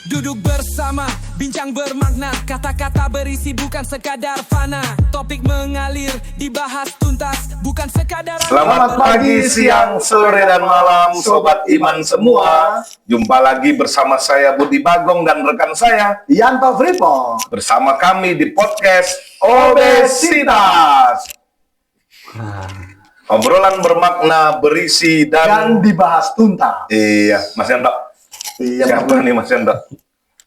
Duduk bersama, bincang bermakna, kata-kata berisi bukan sekadar fana. Topik mengalir, dibahas tuntas, bukan sekadar. Selamat pagi, siang, sore, dan malam Sobat Iman semua. Jumpa lagi bersama saya Budi Bagong dan rekan saya Yanto Fripo. bersama kami di podcast Obesitas. Obrolan bermakna, berisi, Dan dibahas tuntas. Iya, Mas Yanto. Iya, Siapa nih Mas Yanto?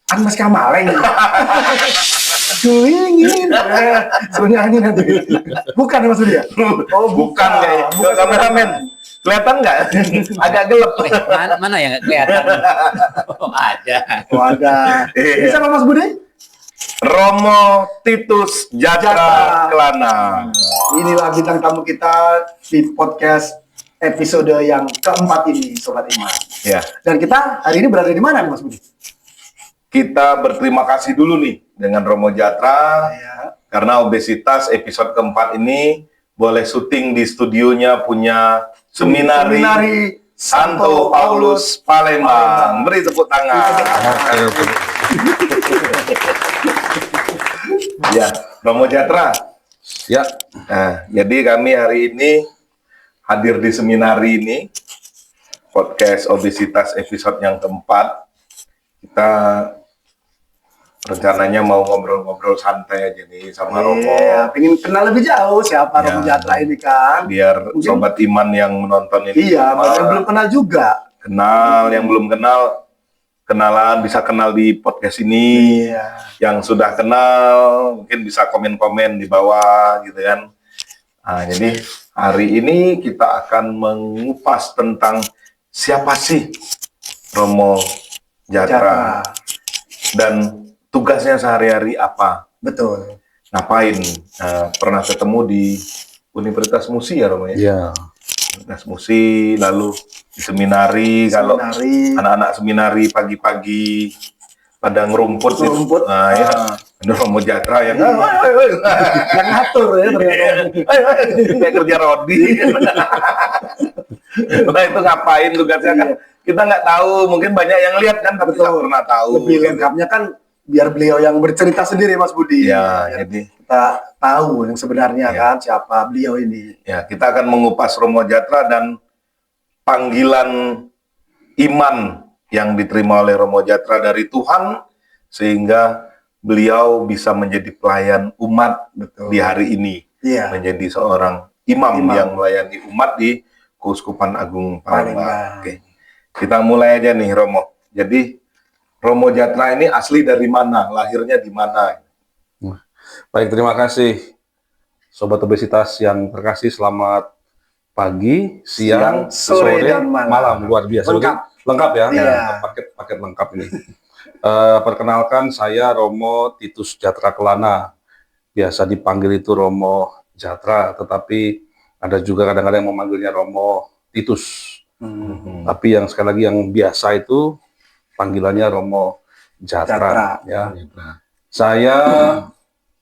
Kan Mas Kamaleng. Culingin. Suruh nyanyi nanti. Bukan Mas Budi ya? Oh, bukan kayaknya. Bukan kameramen. Kelihatan nggak? Agak gelap. Mana yang nggak kelihatan? Oh, ada. Oh, ada. Ini Iya. siapa Mas Budi? Romo Titus Jatra Kelana. Inilah bintang tamu kita di podcast episode yang keempat ini, Sobat Iman. Ya. Dan kita hari ini berada di mana, Mas Budi? Kita berterima kasih dulu nih dengan Romo Jatra Ya. karena Obesitas episode keempat ini boleh syuting di studionya punya seminari Santo Paulus Palembang. Beri tepuk tangan. Ya, Romo Jatra. Ya, Nah, jadi kami hari ini hadir di seminari ini podcast Obesitas episode yang keempat. Kita rencananya mau ngobrol-ngobrol santai aja nih sama Romo. Iya, pengen kenal lebih jauh siapa Ya. Romo Jatra ini kan. Biar Mungkin- Sobat Iman yang menonton ini Iya, semua yang belum kenal juga. kenal, yang belum kenal kenalan, bisa kenal di podcast ini. Iya. Yang sudah kenal mungkin bisa komen-komen di bawah gitu kan. Nah, jadi hari ini kita akan mengupas tentang siapa sih Romo Jatra dan tugasnya sehari-hari apa, Betul. ngapain. Nah, pernah ketemu di Universitas Musi ya Romo ya? ya. Universitas Musi, lalu di seminari, kalau Seminari. anak-anak seminari pagi-pagi pada ngerumput gitu. Ngerumput. Nah, ya. Ada Romo Jatra yang Yang ngatur ya ternyata. kayak kerja rodi. Nah, itu ngapain tugasnya kan? Kita nggak tahu, mungkin banyak yang lihat kan, tapi nggak pernah tahu. Lebih lengkapnya kan biar beliau yang bercerita sendiri Mas Budi. Ya, Biar jadi kita tahu yang sebenarnya Ya. kan siapa beliau ini. ya kita akan mengupas Romo Jatra dan panggilan iman yang diterima oleh Romo Jatra dari Tuhan sehingga beliau bisa menjadi pelayan umat Betul. di hari ini, Iya. menjadi seorang imam Imam. yang melayani umat di Keuskupan Agung Palembang. Palembang. Oke. Kita mulai aja nih Romo. Jadi Romo Jatra ini asli dari mana? Lahirnya di mana? Baik, terima kasih Sobat Obesitas yang terkasih. Selamat pagi, siang, sore, sore, dan malam. Luar biasa. Lengkap. Lengkap ya, Iya. paket lengkap ini. Perkenalkan, saya Romo Titus Jatra Kelana. Biasa dipanggil itu Romo Jatra, tetapi ada juga kadang-kadang yang memanggilnya Romo Titus. Tapi yang sekali lagi yang biasa itu panggilannya Romo Jatra. Jatra. Ya. Saya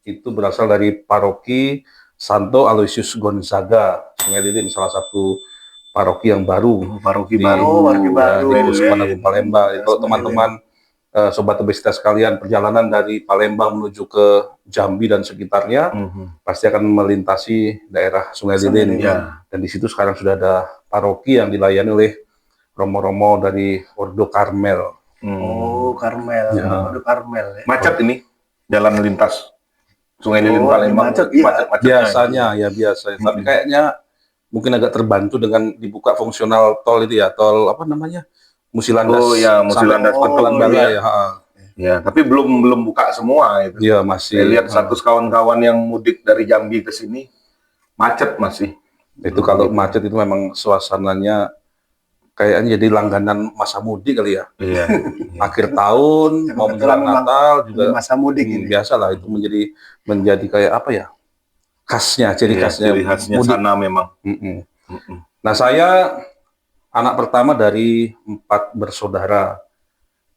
itu berasal dari paroki Santo Aloysius Gonzaga, Sungai Lilin, salah satu paroki yang baru. Paroki Di- baru. paroki baru. di Keuskupan Agung Palembang. Ya, Kalau Sungai teman-teman Sobat Obesitas sekalian, perjalanan dari Palembang menuju ke Jambi dan sekitarnya pasti akan melintasi daerah Sungai Sungai Lilin. Lilin. Dan di situ sekarang sudah ada paroki yang dilayani oleh romo-romo dari Ordo Karmel. Oh, Karmel. Ya. Aduh, Karmel ya. Macet ini jalan lintas Sungai Lilin Oh, Palembang. macet, iya. Macet-macetnya. Biasanya ya biasa, tapi kayaknya mungkin agak terbantu dengan dibuka fungsional tol itu ya, tol apa namanya? Musilandas. Oh, ya, Musilandas sampai Pentul, Pentulan Bala ya. ya. Ha. Ya, tapi belum buka semua itu. Iya, masih. Saya lihat satu kawan-kawan yang mudik dari Jambi ke sini macet masih. Itu kalau macet itu memang suasananya kayaknya jadi langganan masa mudik kali ya. Iya. Akhir tahun mau kebetulan menjelang memang Natal Di juga masa mudik ini. biasa lah itu menjadi kayak apa ya? Khasnya, ciri khasnya Ciri khasnya mudik. sana memang. Mm-mm. Nah, saya anak pertama dari 4 bersaudara.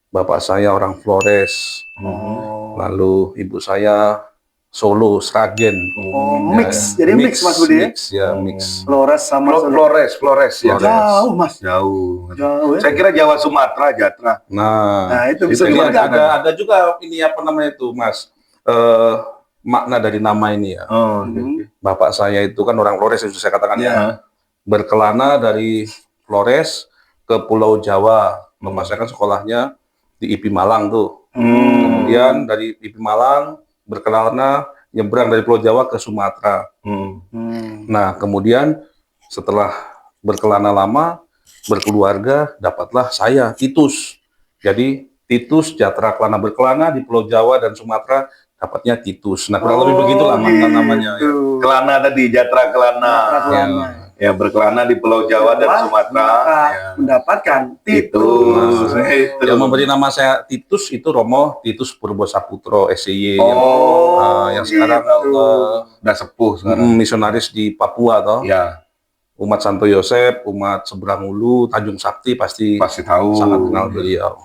Bapak saya orang Flores, Oh. lalu ibu saya Solo, Sragen. Oh, mix. Jadi mix, Mas Budi, ya? Mix, ya, mix. Flores sama Solo. Flores ya. Jauh, Mas. Jauh. Jauh, ya? Saya kira Jawa Sumatera, Jatra. Nah, Nah, itu bisa ini dibedakan. ada juga ini apa namanya itu, Mas, makna dari nama ini ya. Oh, Bapak saya itu kan orang Flores yang sudah saya katakan Iya. ya. Berkelana dari Flores ke Pulau Jawa. Bapak saya kan sekolahnya di IP Malang tuh. Kemudian dari IP Malang berkelana nyebrang dari Pulau Jawa ke Sumatera. Nah, kemudian setelah berkelana lama, berkeluarga, dapatlah saya, Titus. Jadi, Titus Jatra Kelana berkelana di Pulau Jawa dan Sumatera, dapatnya Titus. Nah, kurang lebih begitulah makna namanya. Ya. Kelana tadi, Jatra Kelana. Kelana. Ya, berkelana di Pulau Jawa dan Sumatera. Maka Ya. mendapatkan Itu. Titus. Yang memberi nama saya Titus itu Romo Titus Purbo Saputro SCY yang sekarang udah sepuh sekarang. misionaris di Papua toh. Ya, Umat Santo Yosep, umat Seberang Ulu, Tanjung Sakti pasti pasti tahu. sangat kenal beliau.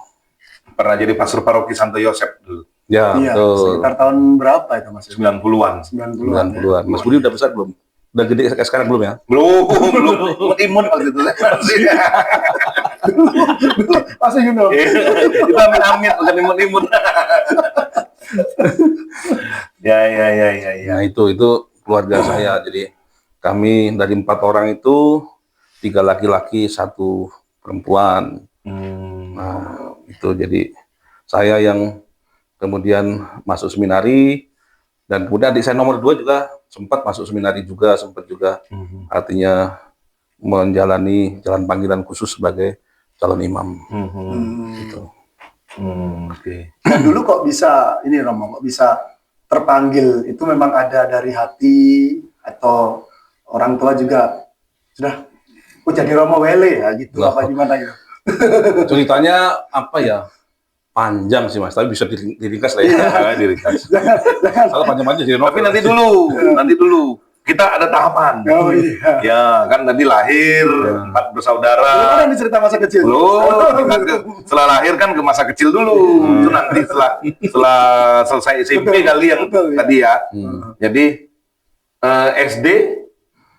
Pernah jadi pastor paroki Santo Yosep dulu. Ya, Iya, betul. sekitar tahun berapa itu, Mas? 90-an. 90-an. 90-an. Mas Budi udah besar belum? Udah gede sekarang belum ya? Belum. Imun waktu itu. Masih Yuno. Itu amit-amit, bukan imun-imun. Ya. Nah, itu keluarga saya. Jadi kami dari 4 orang itu 3 laki-laki, 1 perempuan. Nah, itu jadi saya yang kemudian masuk seminari, dan kemudian adik saya nomor 2 juga sempat masuk seminari juga, artinya menjalani jalan panggilan khusus sebagai calon imam. Gitu. Oke. Nah, dulu kok bisa ini Romo, kok bisa terpanggil itu memang ada dari hati atau orang tua juga sudah jadi Romo Wele ya gitu Loh. apa gimana gitu? Ceritanya apa ya? Panjang sih Mas, tapi bisa diringkas lah ya. Diringkas. Jangan. Kalau panjang-panjang jadi Tapi novel. nanti dulu. Kita ada tahapan. Oh iya. Ya, kan tadi lahir, 4 bersaudara. Belum ada cerita masa kecil. Belum, setelah lahir kan ke masa kecil dulu. Itu nanti setelah selesai SMP Betul, kali yang betul, ya. tadi ya. Jadi SD,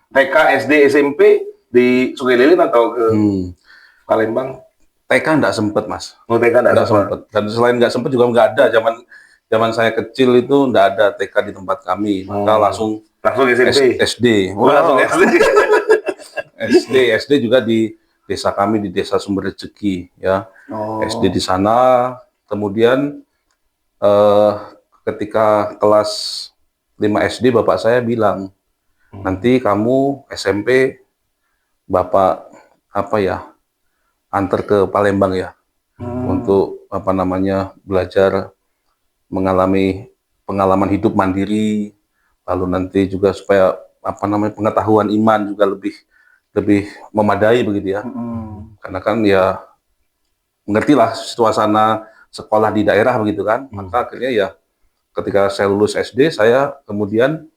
TK, SD, SMP di Sungai Lilin atau ke Palembang? TK nggak sempet Mas, Oh, TK nggak sempet. Dan selain nggak sempet juga nggak ada. Zaman saya kecil itu nggak ada TK di tempat kami, maka langsung SMP. SD. Oh, langsung SD. SD juga di desa kami, di Desa Sumber Rezeki ya. Oh. SD di sana. Kemudian ketika kelas 5 SD bapak saya bilang, nanti kamu SMP bapak antar ke Palembang ya, untuk belajar mengalami pengalaman hidup mandiri, lalu nanti juga supaya pengetahuan iman juga lebih memadai begitu ya. Karena kan ya mengertilah suasana sekolah di daerah begitu kan. Maka akhirnya ya ketika saya lulus SD, saya kemudian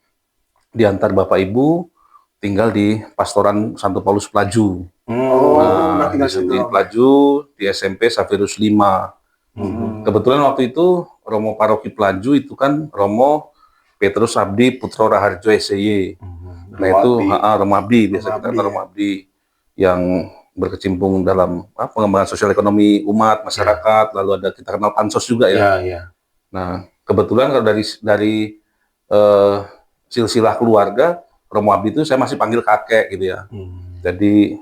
diantar bapak ibu tinggal di Pastoran Santo Paulus Pelaju. Berarti nggak Di situ. Pelaju di SMP Saverius 5. Kebetulan waktu itu Romo Paroki Pelaju itu kan Romo Petrus Abdi Putro Raharjo SCY. Nah itu Romo Abdi, biasa kita kata Romo Abdi, yang berkecimpung dalam pengembangan sosial ekonomi umat, masyarakat, lalu ada kita kenal Pansos juga ya. Nah kebetulan kalau dari silsilah keluarga, Romo Abdi itu saya masih panggil kakek gitu ya. Jadi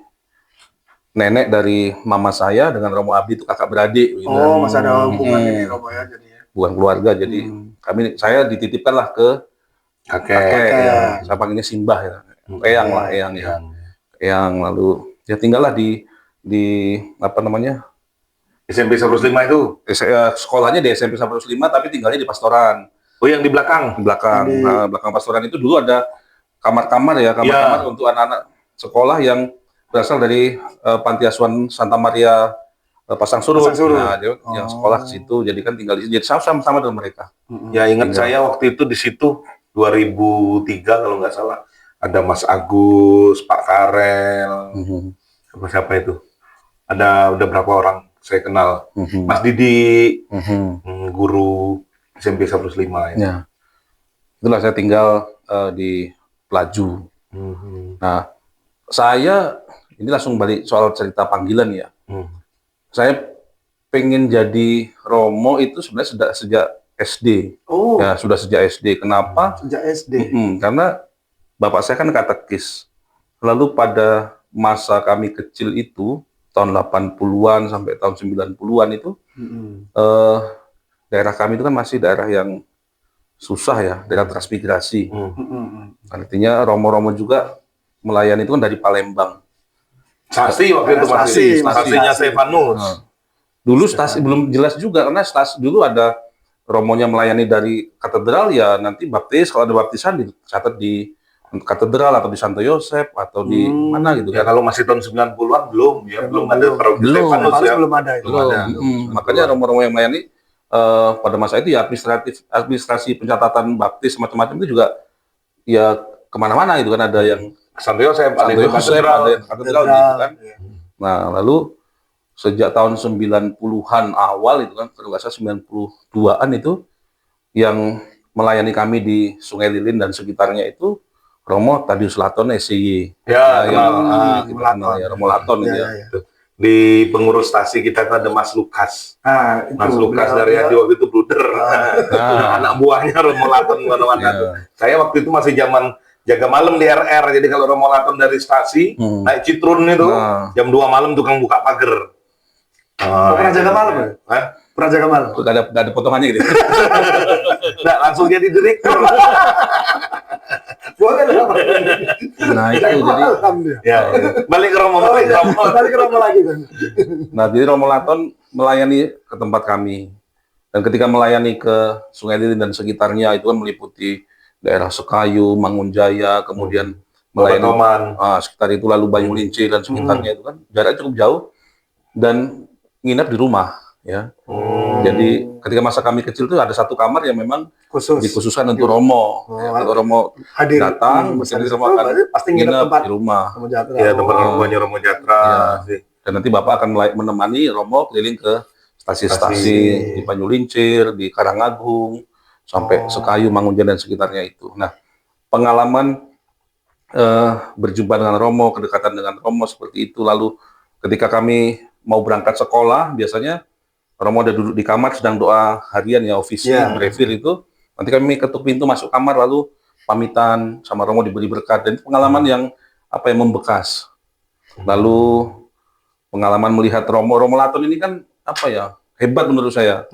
nenek dari mama saya dengan Romo Abdi itu kakak beradik gitu. Oh, masih ada hubungan ini Romo ya jadinya. Bukan keluarga, jadi saya dititipkanlah ke kakek ya. Saya panggilnya Simbah ya. Eyang ya. Eyang, lalu ya tinggallah di SMP 105 itu. sekolahnya di SMP 105 tapi tinggalnya di Pastoran. Oh, yang di belakang. Di belakang. Nah, belakang Pastoran itu dulu ada kamar-kamar untuk anak-anak sekolah yang berasal dari Panti Asuhan Santa Maria Pasang Surut. Nah, dia yang sekolah ke situ, jadi kan tinggal di situ. Jadi sama-sama dengan mereka. Ya, ingat saya waktu itu di situ 2003 kalau nggak salah. Ada Mas Agus, Pak Karel, siapa itu? Ada berapa orang saya kenal. Mas Didi, guru SMP 105 ya. Itulah saya tinggal di Pelaju. Nah, saya ini langsung balik soal cerita panggilan ya. Saya pengen jadi Romo itu sebenarnya sejak SD. Oh, Ya, sudah sejak SD. Kenapa? sejak SD. Karena bapak saya kan katekis. Lalu pada masa kami kecil itu, tahun 80-an sampai tahun 90-an itu, daerah kami itu kan masih daerah yang susah ya, daerah transmigrasi. Artinya Romo-Romo juga melayani itu kan dari Palembang. Stasi waktu itu masih stasinya Stefanus. Nah, dulu stasi belum jelas juga, karena stasi dulu ada Romonya melayani dari katedral, ya nanti baptis, kalau ada baptisan dicatat di katedral atau di Santo Yosef atau di mana gitu Ya kan. kalau masih tahun 90-an belum ada paroki Belum. Stefanus ya. Belum ada itu. Belum ada. Makanya Romo-Romo yang melayani pada masa itu ya administrasi pencatatan baptis macam-macam itu juga ya kemana-mana itu kan, ada yang Santo Yosef, ada Santo yang Yosef, katedral. ada yang katedral gitu kan. Nah, lalu sejak tahun 90-an awal itu kan, kalau nggak salah 92-an itu, yang melayani kami di Sungai Lilin dan sekitarnya itu Romo Tadius Laton SCY. Ya, yang kenal. kita kenal ya, Romo Laton gitu ya. Di pengurus stasi kita tuh ada Mas Lukas. Nah, itu Mas Lukas dari Adi waktu itu bruder. Anak buahnya Romo Laton mana-mana tuh. Saya waktu itu masih zaman jaga malam di RR. Jadi kalau Romo Laton dari stasi naik Citrun itu jam 2 malam tukang buka pagar. pernah jaga malam ya? Hah? Pernah jaga malam? Nggak ada potongannya gitu. Nggak, langsung jadi direktur. Boleh lah. Nah itu jadi, Malam dia. Ya, balik ke Romo. Balik ke Romo lagi kan. nah jadi Romo Laton melayani ke tempat kami, dan ketika melayani ke Sungai Lilin dan sekitarnya itu kan meliputi daerah Sekayu, Mangunjaya, kemudian melayani Toman. sekitar itu, lalu Banyu Lincir dan sekitarnya itu kan jaraknya cukup jauh, dan nginap di rumah ya. Jadi ketika masa kami kecil itu ada satu kamar yang memang Khusus. dikhususkan untuk Romo. Ya, kalau Romo Hadir. datang, jadi Romo akan berarti pasti nginep nginep tempat di rumah. Romo Jatra. Ya, tempat rumahnya Romo Jatra. sih. Dan nanti Bapak akan menemani Romo keliling ke stasi-stasi Stasi. di Banyu Lincir, di Karangagung, sampai Sekayu, Mangunjaya dan sekitarnya itu. Nah, pengalaman berjumpa dengan Romo, kedekatan dengan Romo seperti itu. Lalu ketika kami mau berangkat sekolah, biasanya Romo ada duduk di kamar sedang doa harian ya, ofisi, brevir itu. Nanti kami ketuk pintu masuk kamar, lalu pamitan sama Romo, diberi berkat. Dan itu pengalaman yang membekas. Lalu pengalaman melihat Romo Laton ini kan hebat menurut saya.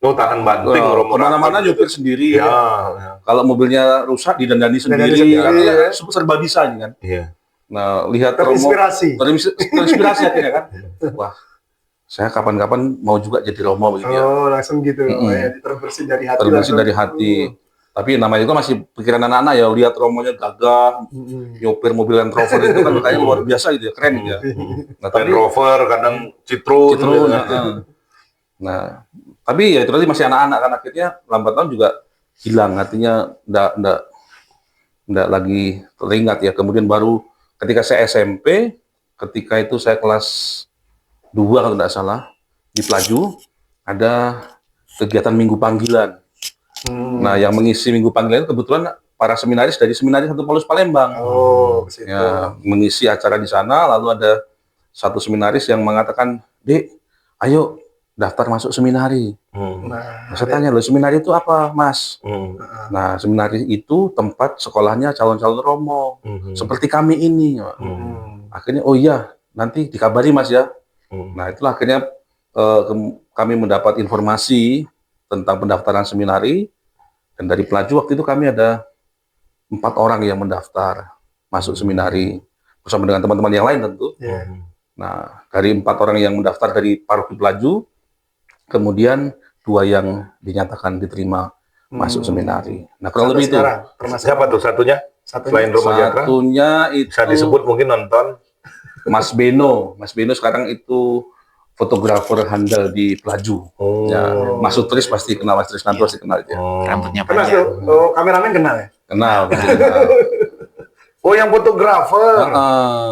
Oh, tahan banting Romo. Kemana-mana nyupir sendiri. Ya. Kalau mobilnya rusak didandani sendiri. sendiri, ya. Serba bisa ini kan. Iya. Nah, lihat Romo terinspirasi akhirnya kan. Wah, saya kapan-kapan mau juga jadi Romo begitu ya. Oh, langsung gitu. Ya, terbersih dari hati. Terbersih dari hati. Tapi namanya juga masih pikiran anak-anak ya, lihat Romonya gagah, nyopir mobil Land Rover itu kan kayaknya luar biasa gitu ya, keren gitu ya. Nah, Land Rover, kadang Citrun. Nah, tapi ya itu tadi masih anak-anak kan, akhirnya lambat laun juga hilang, artinya enggak lagi teringat ya. Kemudian baru ketika saya SMP, ketika itu saya kelas 2 kalau tidak salah, di Pelaju ada kegiatan Minggu Panggilan. Nah, yang mengisi Minggu Panggilan itu kebetulan para seminaris dari Seminari Santo Paulus Palembang. Oh, ke situ. Ya, mengisi acara di sana, lalu ada satu seminaris yang mengatakan, "Dek, ayo daftar masuk seminari." Nah, saya tanya, "Loh, seminari itu apa, Mas?" Nah, seminari itu tempat sekolahnya calon-calon Romo, seperti kami ini. Akhirnya, oh iya, nanti dikabari Mas ya. Nah, itulah akhirnya kami mendapat informasi tentang pendaftaran seminari, dan dari Pelaju waktu itu kami ada 4 orang yang mendaftar masuk seminari bersama dengan teman-teman yang lain tentu. Nah, dari 4 orang yang mendaftar dari Paroki Pelaju, kemudian 2 yang dinyatakan diterima masuk seminari. Nah, kurang lebih itu. Siapa tuh satunya? Selain Romo Jatra? Satunya itu Bisa disebut mungkin nonton. Mas Beno. Mas Beno sekarang itu fotografer handal di Pelaju. Ya, Mas Utris pasti kenal, Mas Trisnanto pasti kenal dia. Rambutnya Kenal panjang. tuh. Oh, kameramen kenal ya? Kenal, pasti kenal. Oh, yang fotografer.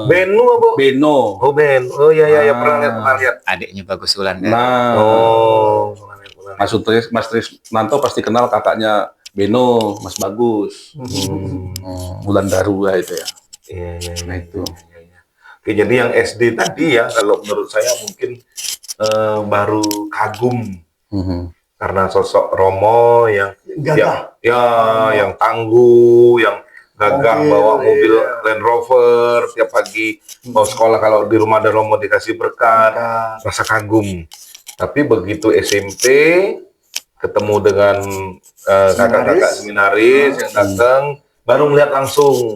Benu apa? Beno. Oh, Ben. Oh, iya, pernah lihat. Adiknya Bagus Wulandari. Nah, Oh. Mas Trisnanto pasti kenal, kakaknya Beno, Mas Bagus, Bulan Daru ya itu ya. Iya, iya, Nah iya. itu. Oke, jadi yang SD tadi ya, kalau menurut saya mungkin baru kagum karena sosok Romo yang Gagah. yang tangguh, yang gagah Mobil, bawa mobil iya. Land Rover tiap pagi mau sekolah, kalau di rumah ada Romo dikasih berkat, rasa kagum. Tapi begitu SMP ketemu dengan kakak-kakak seminaris yang datang, baru melihat langsung,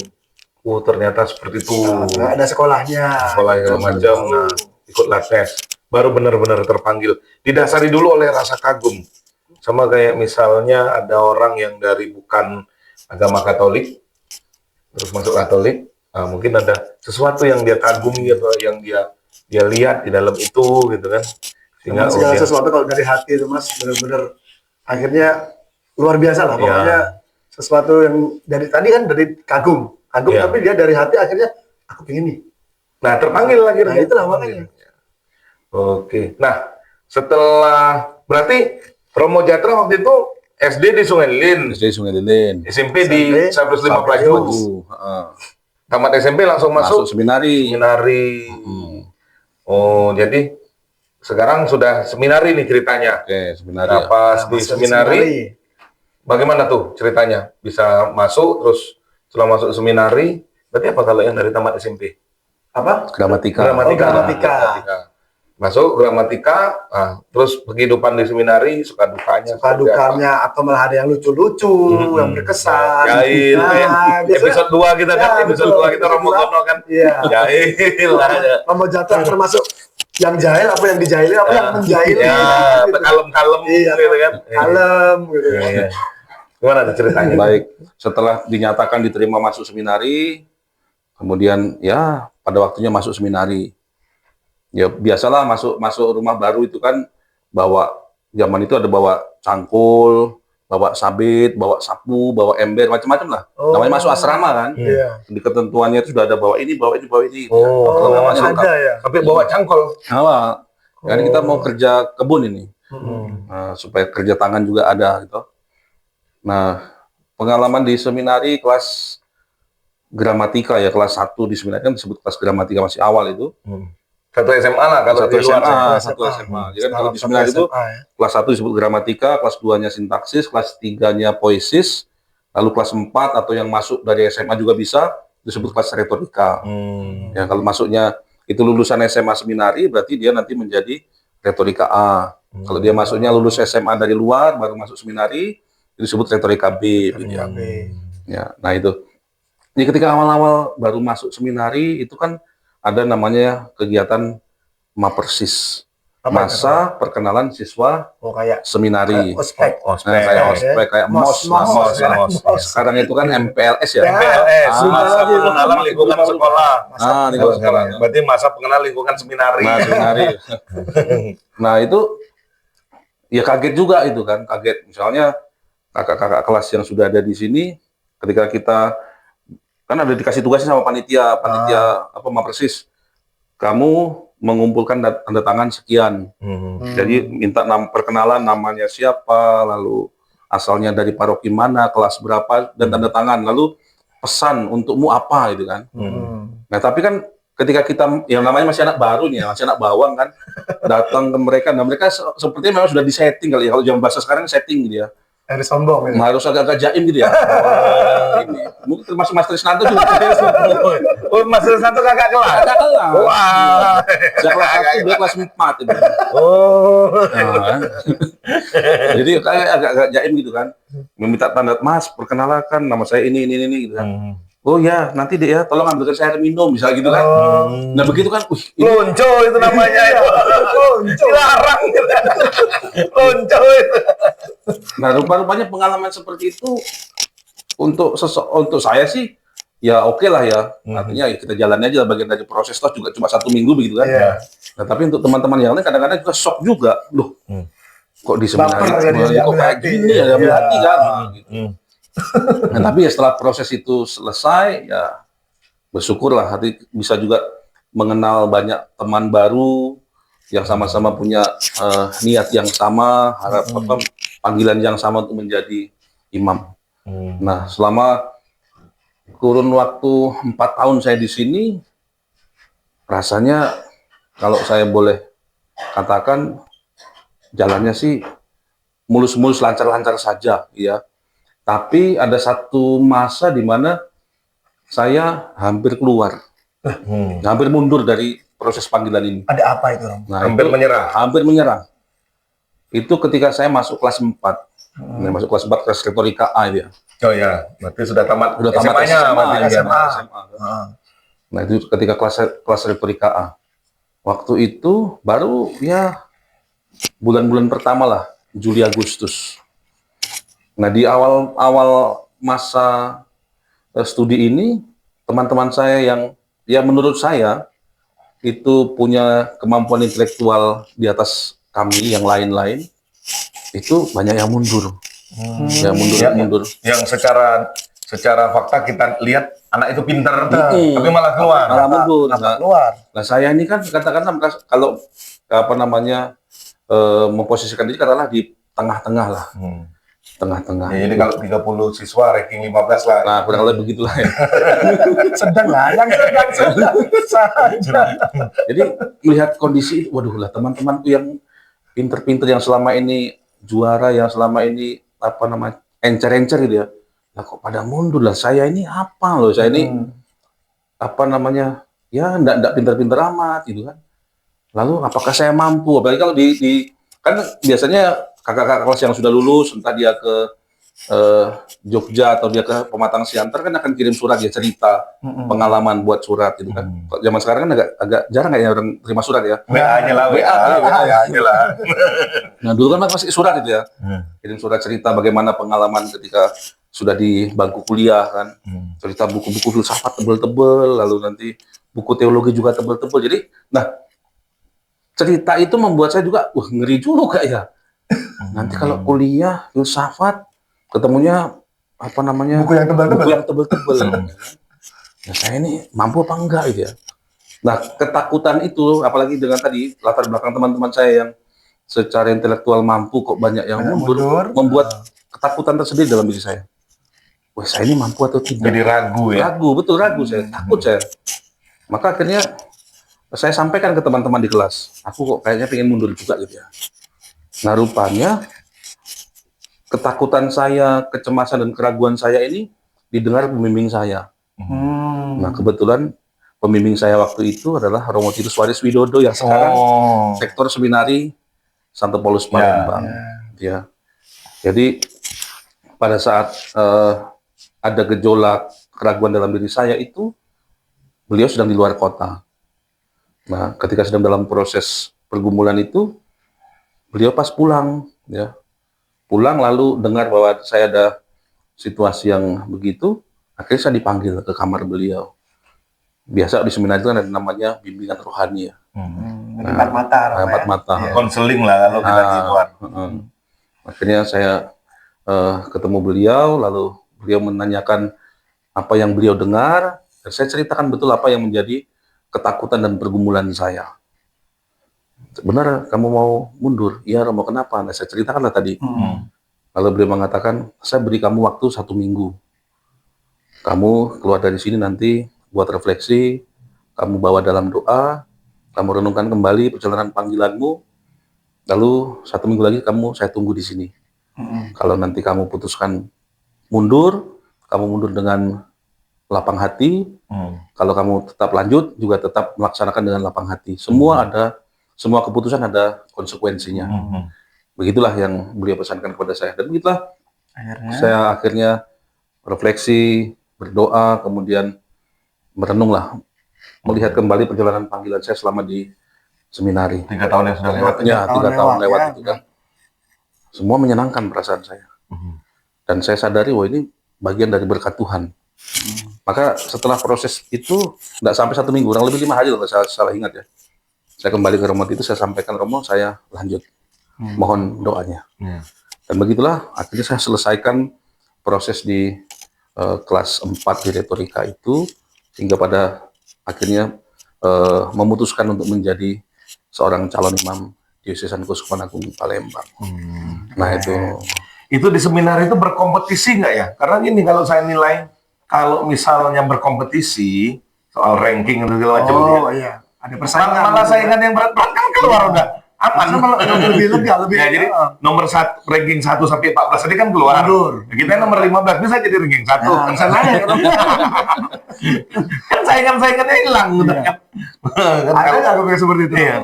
oh ternyata seperti itu. Nah, ada sekolahnya. Sekolah segala macam, nah, ikutlah tes, baru benar-benar terpanggil. Didasari dulu oleh rasa kagum, sama kayak misalnya ada orang yang dari bukan agama Katolik terus masuk Katolik, nah, mungkin ada sesuatu yang dia kagumi atau yang dia lihat di dalam itu gitu kan, sehingga Segala dia- sesuatu kalau dari hati itu Mas, benar-benar akhirnya luar biasa lah. Iya. Pokoknya sesuatu yang dari tadi kan dari kagum, Iya. tapi dia dari hati akhirnya aku pengen nih. nah terpanggil lagi. Nah, itulah makanya. Oke, nah setelah berarti Romo Jatra waktu itu SD di Sungai Lilin, SD Sungai Lilin. SMP di SMP, Cyprus 5 Cyprus. Pelayu. Tamat SMP langsung Masuk masuk seminari. seminari. Oh, jadi sekarang sudah seminari nih ceritanya. Oke, seminari Nah, ya. pas di Masuk seminari, bagaimana tuh ceritanya? Bisa masuk, terus setelah masuk seminari, berarti apa kalau yang dari tamat SMP? Apa? Gramatika. Gramatika. Gramatika. Masuk gramatika, nah, terus kehidupan di seminari, suka dukanya. Suka seperti apa? dukanya atau malah ada yang lucu-lucu, yang berkesan. Jahil, ya. biasanya- Episode 2 kita kan, Ya, episode betul. 2 kita Romo Gono kan. Iya. Jahil lah. Ya. Romo Jatra termasuk yang jahil, apa yang dijahilin, apa yang menjahili. Ya, gitu. kalem-kalem Iya, gitu kan. kalem gitu. Iya, iya. Gimana tuh ceritanya? Baik, setelah dinyatakan diterima masuk seminari, kemudian ya pada waktunya masuk seminari. Ya biasalah masuk rumah baru itu kan bawa, zaman itu ada bawa cangkul, bawa sabit, bawa sapu, bawa ember, macam-macam lah. Oh. Namanya masuk asrama kan. Iya. Di ketentuannya itu sudah ada bawa ini, bawa ini, bawa ini. Oh, Perlengkapannya lengkap. ada ya. sampai bawa cangkol. Awal. Karena kita mau kerja kebun ini. Hmm. Nah, supaya kerja tangan juga ada gitu. Nah, pengalaman di seminari kelas gramatika ya, kelas 1 di seminari kan disebut kelas gramatika, masih awal itu. Satu SMA lah kalau Satu di luar. SMA, ya. satu SMA. Jadi kan kalau di Satu seminari itu SMA, ya. kelas 1 disebut gramatika, kelas 2-nya sintaksis, kelas 3-nya poesis, lalu kelas 4 atau yang masuk dari SMA juga bisa disebut kelas retorika. Ya, kalau masuknya itu lulusan SMA seminari berarti dia nanti menjadi retorika A. Kalau dia masuknya lulus SMA dari luar baru masuk seminari itu disebut retorika B gitu ya. Ya, nah itu. Jadi ketika awal-awal baru masuk seminari itu kan ada namanya kegiatan MAPERSIS, Apa masa perkenalan siswa Oh kayak seminari. ospek. Nah, kayak ospek, kayak MOS, lah, MOS. MOS. Sekarang itu kan MPLS ya. MPLS, Ah, masa pengenalan lingkungan sekolah. Ah, Kalau lingkungan sekarang, sekolah. berarti masa pengenalan lingkungan seminari. Nah, seminari. Nah, itu ya kaget juga itu kan, kaget. Misalnya kakak-kakak kelas yang sudah ada di sini, ketika kita kan ada dikasih tugasnya sama panitia apa MAPERSIS, kamu mengumpulkan tanda tangan sekian. Jadi minta perkenalan namanya siapa, lalu asalnya dari paroki mana, kelas berapa, dan tanda tangan. Lalu pesan untukmu apa gitu kan. Nah tapi kan ketika kita yang namanya masih anak baru nih, masih anak bawang kan, datang ke mereka, nah mereka sepertinya memang sudah disetting kali ya, kalau zaman bahasa sekarang setting gitu ya. Harus sombong ya. Harus agak-agak jaim gitu ya. Ini. Mungkin termasuk Mas Trisnanto juga. Oh, Mas Santo kakak kelas. Kakak kelas. Wah. Saya kelas 1, dia kelas 4 itu. Oh. Nah, jadi kayak agak-agak jaim gitu kan. Meminta tanda, Mas, perkenalkan nama saya ini gitu kan. Oh ya, nanti deh ya, tolong ambilkan saya air minum, misalnya gitu kan. Nah begitu kan, ini Lonco itu namanya itu. Dilarang. Lonco itu. nah rupa-rupanya pengalaman seperti itu untuk saya sih ya oke lah ya. Artinya ya kita jalan aja bagian dari proses, toh juga cuma 1 minggu begitu kan. Iya. Nah, tapi untuk teman-teman yang lain kadang-kadang juga shock juga. Loh, kok di seminari Baper kan dia, kok ambil kayak hati. gini ya, ambil Iya. hati kan. Gitu. Nah, tapi ya setelah proses itu selesai, ya bersyukurlah hati bisa juga mengenal banyak teman baru yang sama-sama punya niat yang sama, panggilan yang sama untuk menjadi imam. Nah, selama kurun waktu 4 tahun saya di sini, rasanya kalau saya boleh katakan jalannya sih mulus-mulus, lancar-lancar saja, ya. Tapi ada satu masa di mana saya hampir keluar, hampir mundur dari proses panggilan ini. Ada apa itu, Romo? Nah, Hampir itu menyerah. hampir menyerah. Itu ketika saya masuk kelas 4. Nah, masuk kelas 4, kelas retorika A itu ya. Oh ya, berarti sudah tamat Udah tamat SMA-nya, SMA, berarti ya, SMA. SMA. Nah, itu ketika kelas retorika A. Waktu itu baru ya bulan-bulan pertama lah, Juli Agustus. Nah, di awal masa studi ini, teman-teman saya yang ya menurut saya itu punya kemampuan intelektual di atas kami yang lain-lain, itu banyak yang mundur. Yang mundur. Yang secara fakta kita lihat anak itu pintar, tapi malah keluar. Malah mundur. Keluar. Nah, saya ini kan katakanlah kalau apa namanya memposisikan diri katakanlah di tengah-tengah lah. Tengah-tengah. Ya, jadi kalau 30 siswa ranking 15 lah. Nah, kurang lebih begitulah ya. Sedang lah, yang sedang saja. Jadi melihat kondisi, waduh lah teman-temanku yang pinter-pinter yang selama ini juara, yang selama ini apa namanya encer-encer gitu ya. Lah kok pada mundur lah, saya ini apa loh, saya ini apa namanya ya enggak pinter-pinter amat gitu kan. Lalu apakah saya mampu? Apalagi kalau di kan biasanya kakak-kakak kelas yang sudah lulus, entah dia ke Jogja atau dia ke Pematang Siantar kan akan kirim surat ya, cerita pengalaman buat surat gitu kan. Kalau zaman sekarang kan agak jarang kayaknya orang terima surat ya. WA-nya lah, WA-nya lah. Nah, dulu kan masih surat itu ya. Kirim surat cerita bagaimana pengalaman ketika sudah di bangku kuliah kan. Cerita buku-buku filsafat tebel-tebel, lalu nanti buku teologi juga tebel-tebel. Jadi, nah cerita itu membuat saya juga ngeri juga ya. Nanti kalau kuliah filsafat ketemunya apa namanya Buku yang tebal-tebel. buku yang tebel-tebel. Nah, saya ini mampu apa enggak gitu ya. Nah, ketakutan itu apalagi dengan tadi latar belakang teman-teman saya yang secara intelektual mampu kok banyak yang mundur, membuat ketakutan tersendiri dalam diri saya. Wah, saya ini mampu atau tidak? Jadi ragu ya. Ragu, betul ragu saya, takut saya. Maka akhirnya saya sampaikan ke teman-teman di kelas, aku kok kayaknya pengen mundur juga gitu ya. Nah, rupanya ketakutan saya, kecemasan dan keraguan saya ini didengar pembimbing saya. Nah, kebetulan pembimbing saya waktu itu adalah Romo Titus Waris Widodo yang sekarang sektor seminari Santo Paulus Palembang. Ya. Jadi pada saat ada gejolak keraguan dalam diri saya itu, beliau sedang di luar kota. Nah, ketika sedang dalam proses pergumulan itu, beliau pas pulang, ya, pulang lalu dengar bahwa saya ada situasi yang begitu, akhirnya saya dipanggil ke kamar beliau. Biasa di seminar itu kan ada namanya bimbingan rohani ya. Empat mata. Empat mata. Konseling lah kalau kita di luar. Akhirnya saya ketemu beliau, lalu beliau menanyakan apa yang beliau dengar, dan saya ceritakan betul apa yang menjadi ketakutan dan pergumulan saya. Benar, kamu mau mundur? Iya, Romo, kenapa? Nah, saya ceritakanlah tadi. Lalu beliau mengatakan, saya beri kamu waktu 1 minggu. Kamu keluar dari sini nanti buat refleksi, kamu bawa dalam doa, kamu renungkan kembali perjalanan panggilanmu, lalu 1 minggu lagi saya tunggu di sini. Kalau nanti kamu putuskan mundur, kamu mundur dengan lapang hati. Kalau kamu tetap lanjut, juga tetap melaksanakan dengan lapang hati. Semua keputusan ada konsekuensinya. Begitulah yang beliau pesankan kepada saya. Dan begitulah saya akhirnya refleksi, berdoa, kemudian merenunglah, melihat kembali perjalanan panggilan saya selama di seminari. 3 tahun yang sudah lewat. Ya, 3 tahun lewat ya. itu kan. Semua menyenangkan perasaan saya. Dan saya sadari, wah ini bagian dari berkat Tuhan. Maka setelah proses itu, tidak sampai 1 minggu, kurang lebih 5 hari kalau saya salah ingat ya. Saya kembali ke Romo itu, saya sampaikan, Romo, saya lanjut. Mohon doanya. Dan begitulah, akhirnya saya selesaikan proses di kelas 4 di retorika itu, hingga pada akhirnya memutuskan untuk menjadi seorang calon imam Diosesan Keuskupan Agung Palembang. Nah itu. Itu di seminar itu berkompetisi nggak ya? Karena gini, kalau saya nilai, kalau misalnya berkompetisi soal ranking dan segala macam, Oh iya, ada persaingan. malah saingan yang berat-berat kan keluar udah aman. Malah lebih lega, lebih Ya, jadi nomor satu, ranking 1 sampai 14 tadi kan keluar. Mundur. Ya, kita nomor 15 bisa jadi ranking 1. Nah, bisa naik. Kan saingan-saingannya hilang udah kan. Kan Ada kalau- nggak kayak seperti itu? Iya.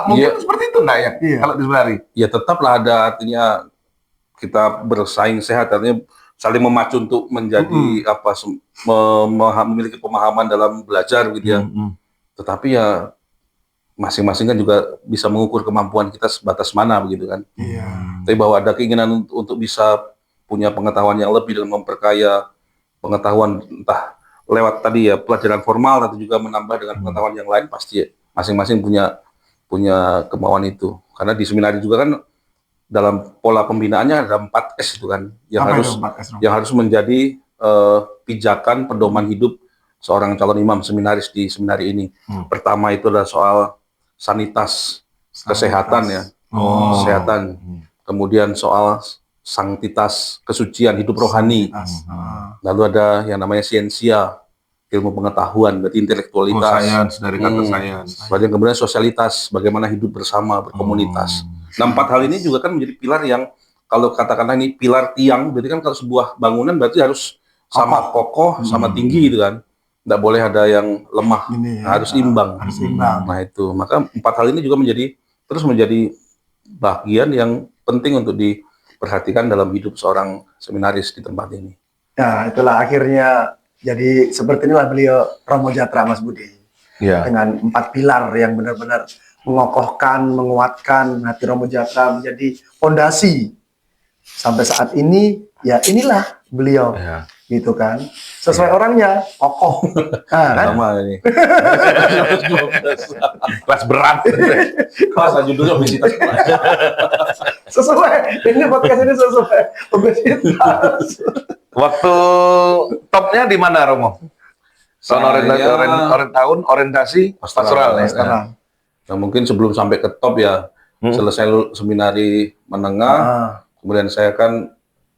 Mungkin Iya. seperti itu enggak ya? Iya. Kalau di Seminari. Ya tetaplah ada, artinya kita bersaing sehat, artinya saling memacu untuk menjadi memiliki pemahaman dalam belajar gitu ya. Tetapi ya masing-masing kan juga bisa mengukur kemampuan kita sebatas mana begitu kan. Iya. Tapi bahwa ada keinginan untuk bisa punya pengetahuan yang lebih dan memperkaya pengetahuan, entah lewat tadi ya pelajaran formal atau juga menambah dengan pengetahuan yang lain, pasti ya, masing-masing punya kemauan itu. Karena di seminari juga kan dalam pola pembinaannya ada 4S itu kan yang Apa harus itu, Pak Kasno? yang harus menjadi pijakan pedoman hidup seorang calon imam seminaris di seminari ini. Pertama itu adalah soal sanitas, kesehatan ya, Oh. kesehatan. Kemudian soal sanktitas, kesucian hidup rohani. Lalu ada yang namanya siensia, ilmu pengetahuan, berarti intelektualitas. sains, dari kata Hmm. sains. Kemudian sosialitas, bagaimana hidup bersama, berkomunitas. Nah, 4 hal ini juga kan menjadi pilar yang, kalau katakanlah ini pilar tiang, berarti kan kalau sebuah bangunan berarti harus sama kokoh, sama tinggi gitu kan. Nggak boleh ada yang lemah, Ini ya, harus imbang. harus imbang. Nah itu, maka 4 hal ini juga terus menjadi bagian yang penting untuk diperhatikan dalam hidup seorang seminaris di tempat ini. Nah, itulah akhirnya jadi seperti inilah beliau Romo Jatra, Mas Budi. Iya. Dengan 4 pilar yang benar-benar mengokohkan, menguatkan hati Romo Jatra menjadi fondasi. Sampai saat ini, ya inilah beliau. Iya. Gitu kan. Sesuai orangnya, kokoh. Nah, kan? Sama ini. Kelas berat. Pas judulnya obesitas. Sesuai. Ini podcast ini sesuai obesitas. Waktu topnya di mana, Romo? Tahun orientasi pastoral ya. Sekarang. Nah, mungkin sebelum sampai ke top ya, selesai seminari menengah, Ah. kemudian saya kan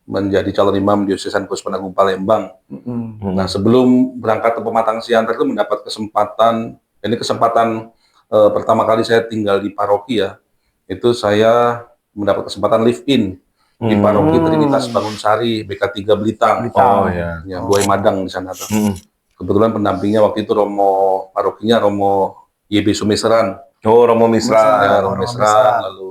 menjadi calon imam diocesan Kusuma Agung Palembang. Mm-mm. Nah, sebelum berangkat ke Pematang Siantar itu mendapat kesempatan, ini kesempatan pertama kali saya tinggal di paroki ya, itu saya mendapat kesempatan live in di paroki Trinitas Bangunsari BK3 Belitang. Oh ya. Ya, Buai Madang di sana tuh. Hmm. Kebetulan pendampingnya waktu itu parokinya Romo YB Sumeseran. Oh, Romo Misra. Ya, Romo Romo Misra. Mesran, lalu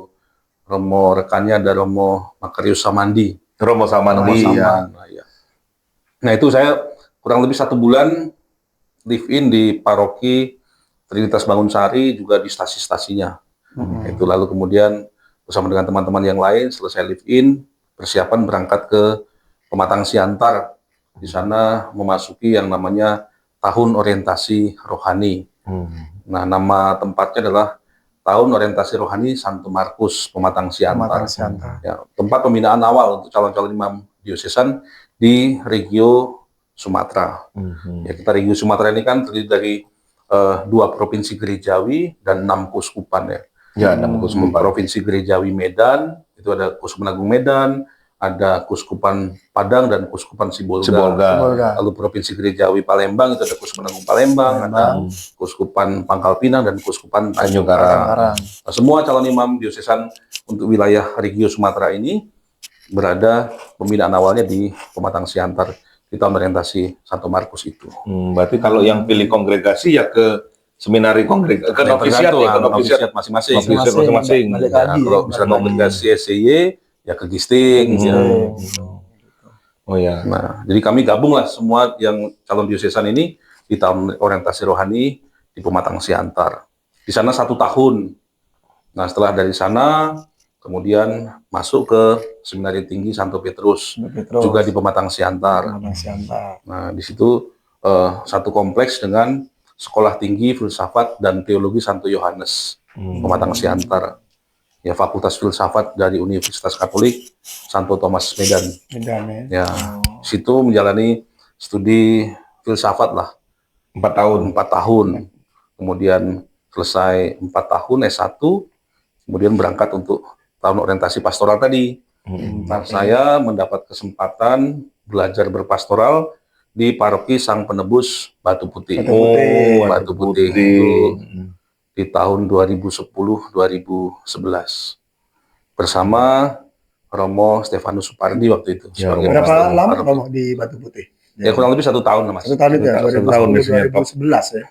Romo rekannya ada Romo Makarius Samandi. Romo Samandi. Romo Ya. Saman. Nah, ya. Nah, itu saya kurang lebih 1 bulan live in di paroki Trinitas Bangunsari, juga di stasi-stasinya. Itu lalu kemudian bersama dengan teman-teman yang lain selesai live in, persiapan berangkat ke Pematang Siantar. Di sana memasuki yang namanya Tahun Orientasi Rohani. Nah, nama tempatnya adalah Tahun Orientasi Rohani Santo Markus Pematang Siantar. Pematang Siantar. Ya, tempat pembinaan awal untuk calon-calon imam diocesan di Regio Sumatera. Ya, kita Regio Sumatera ini kan terdiri dari 2 provinsi gerejawi dan 6 kuskupan ya. Ya, 6 Kuskupan Provinsi Gerejawi Medan, itu ada Kuskupan Agung Medan, ada Kuskupan Padang dan Kuskupan Sibolga. Semoga. Lalu Provinsi Gerejawi Palembang itu ada Kuskupan Agung Palembang, ada Kuskupan Pangkal Pinang dan Kuskupan Tanjung Karang. Sekarang. Nah, semua calon imam diocesan untuk wilayah Regio Sumatera ini berada pembinaan awalnya di Pematang Siantar di tahun orientasi Santo Markus itu. Berarti kalau yang pilih kongregasi ya ke seminari kongregasi, ke novisiat ya, ke novisiat novisiat masing-masing. Novisiat masing-masing. Balik Ya, lagi. kalau misalnya kongregasi SCY ya ke Gisting. Ya. Oh ya. Nah, jadi kami gabung lah semua yang calon diocesan ini di tahun orientasi rohani di Pematang Siantar. Di sana 1 tahun. Nah, setelah dari sana kemudian masuk ke Seminari Tinggi Santo Petrus, Petrus. juga di Pematang Siantar. Pematang Siantar. Nah, di situ satu kompleks dengan Sekolah Tinggi Filsafat dan Teologi Santo Yohanes, Pematang Siantar. Ya, Fakultas Filsafat dari Universitas Katolik Santo Thomas Medan. Medan ya. Ya, di situ menjalani studi filsafat lah 4 tahun. 4 tahun. Kemudian selesai 4 tahun S1, kemudian berangkat untuk tahun orientasi pastoral tadi Nah, saya mendapat kesempatan belajar berpastoral di Paroki Sang Penebus Batu Putih. Batu Putih. Batu Putih itu di tahun 2010-2011 bersama Romo Stefanus Supardi waktu itu. Ya, sebagai Berapa pastor lama paroki. Romo di Batu Putih? Ya kurang lebih 1 tahun lah, Mas. 1 tahun itu ya, 1 tahun biasanya, 2011 ya.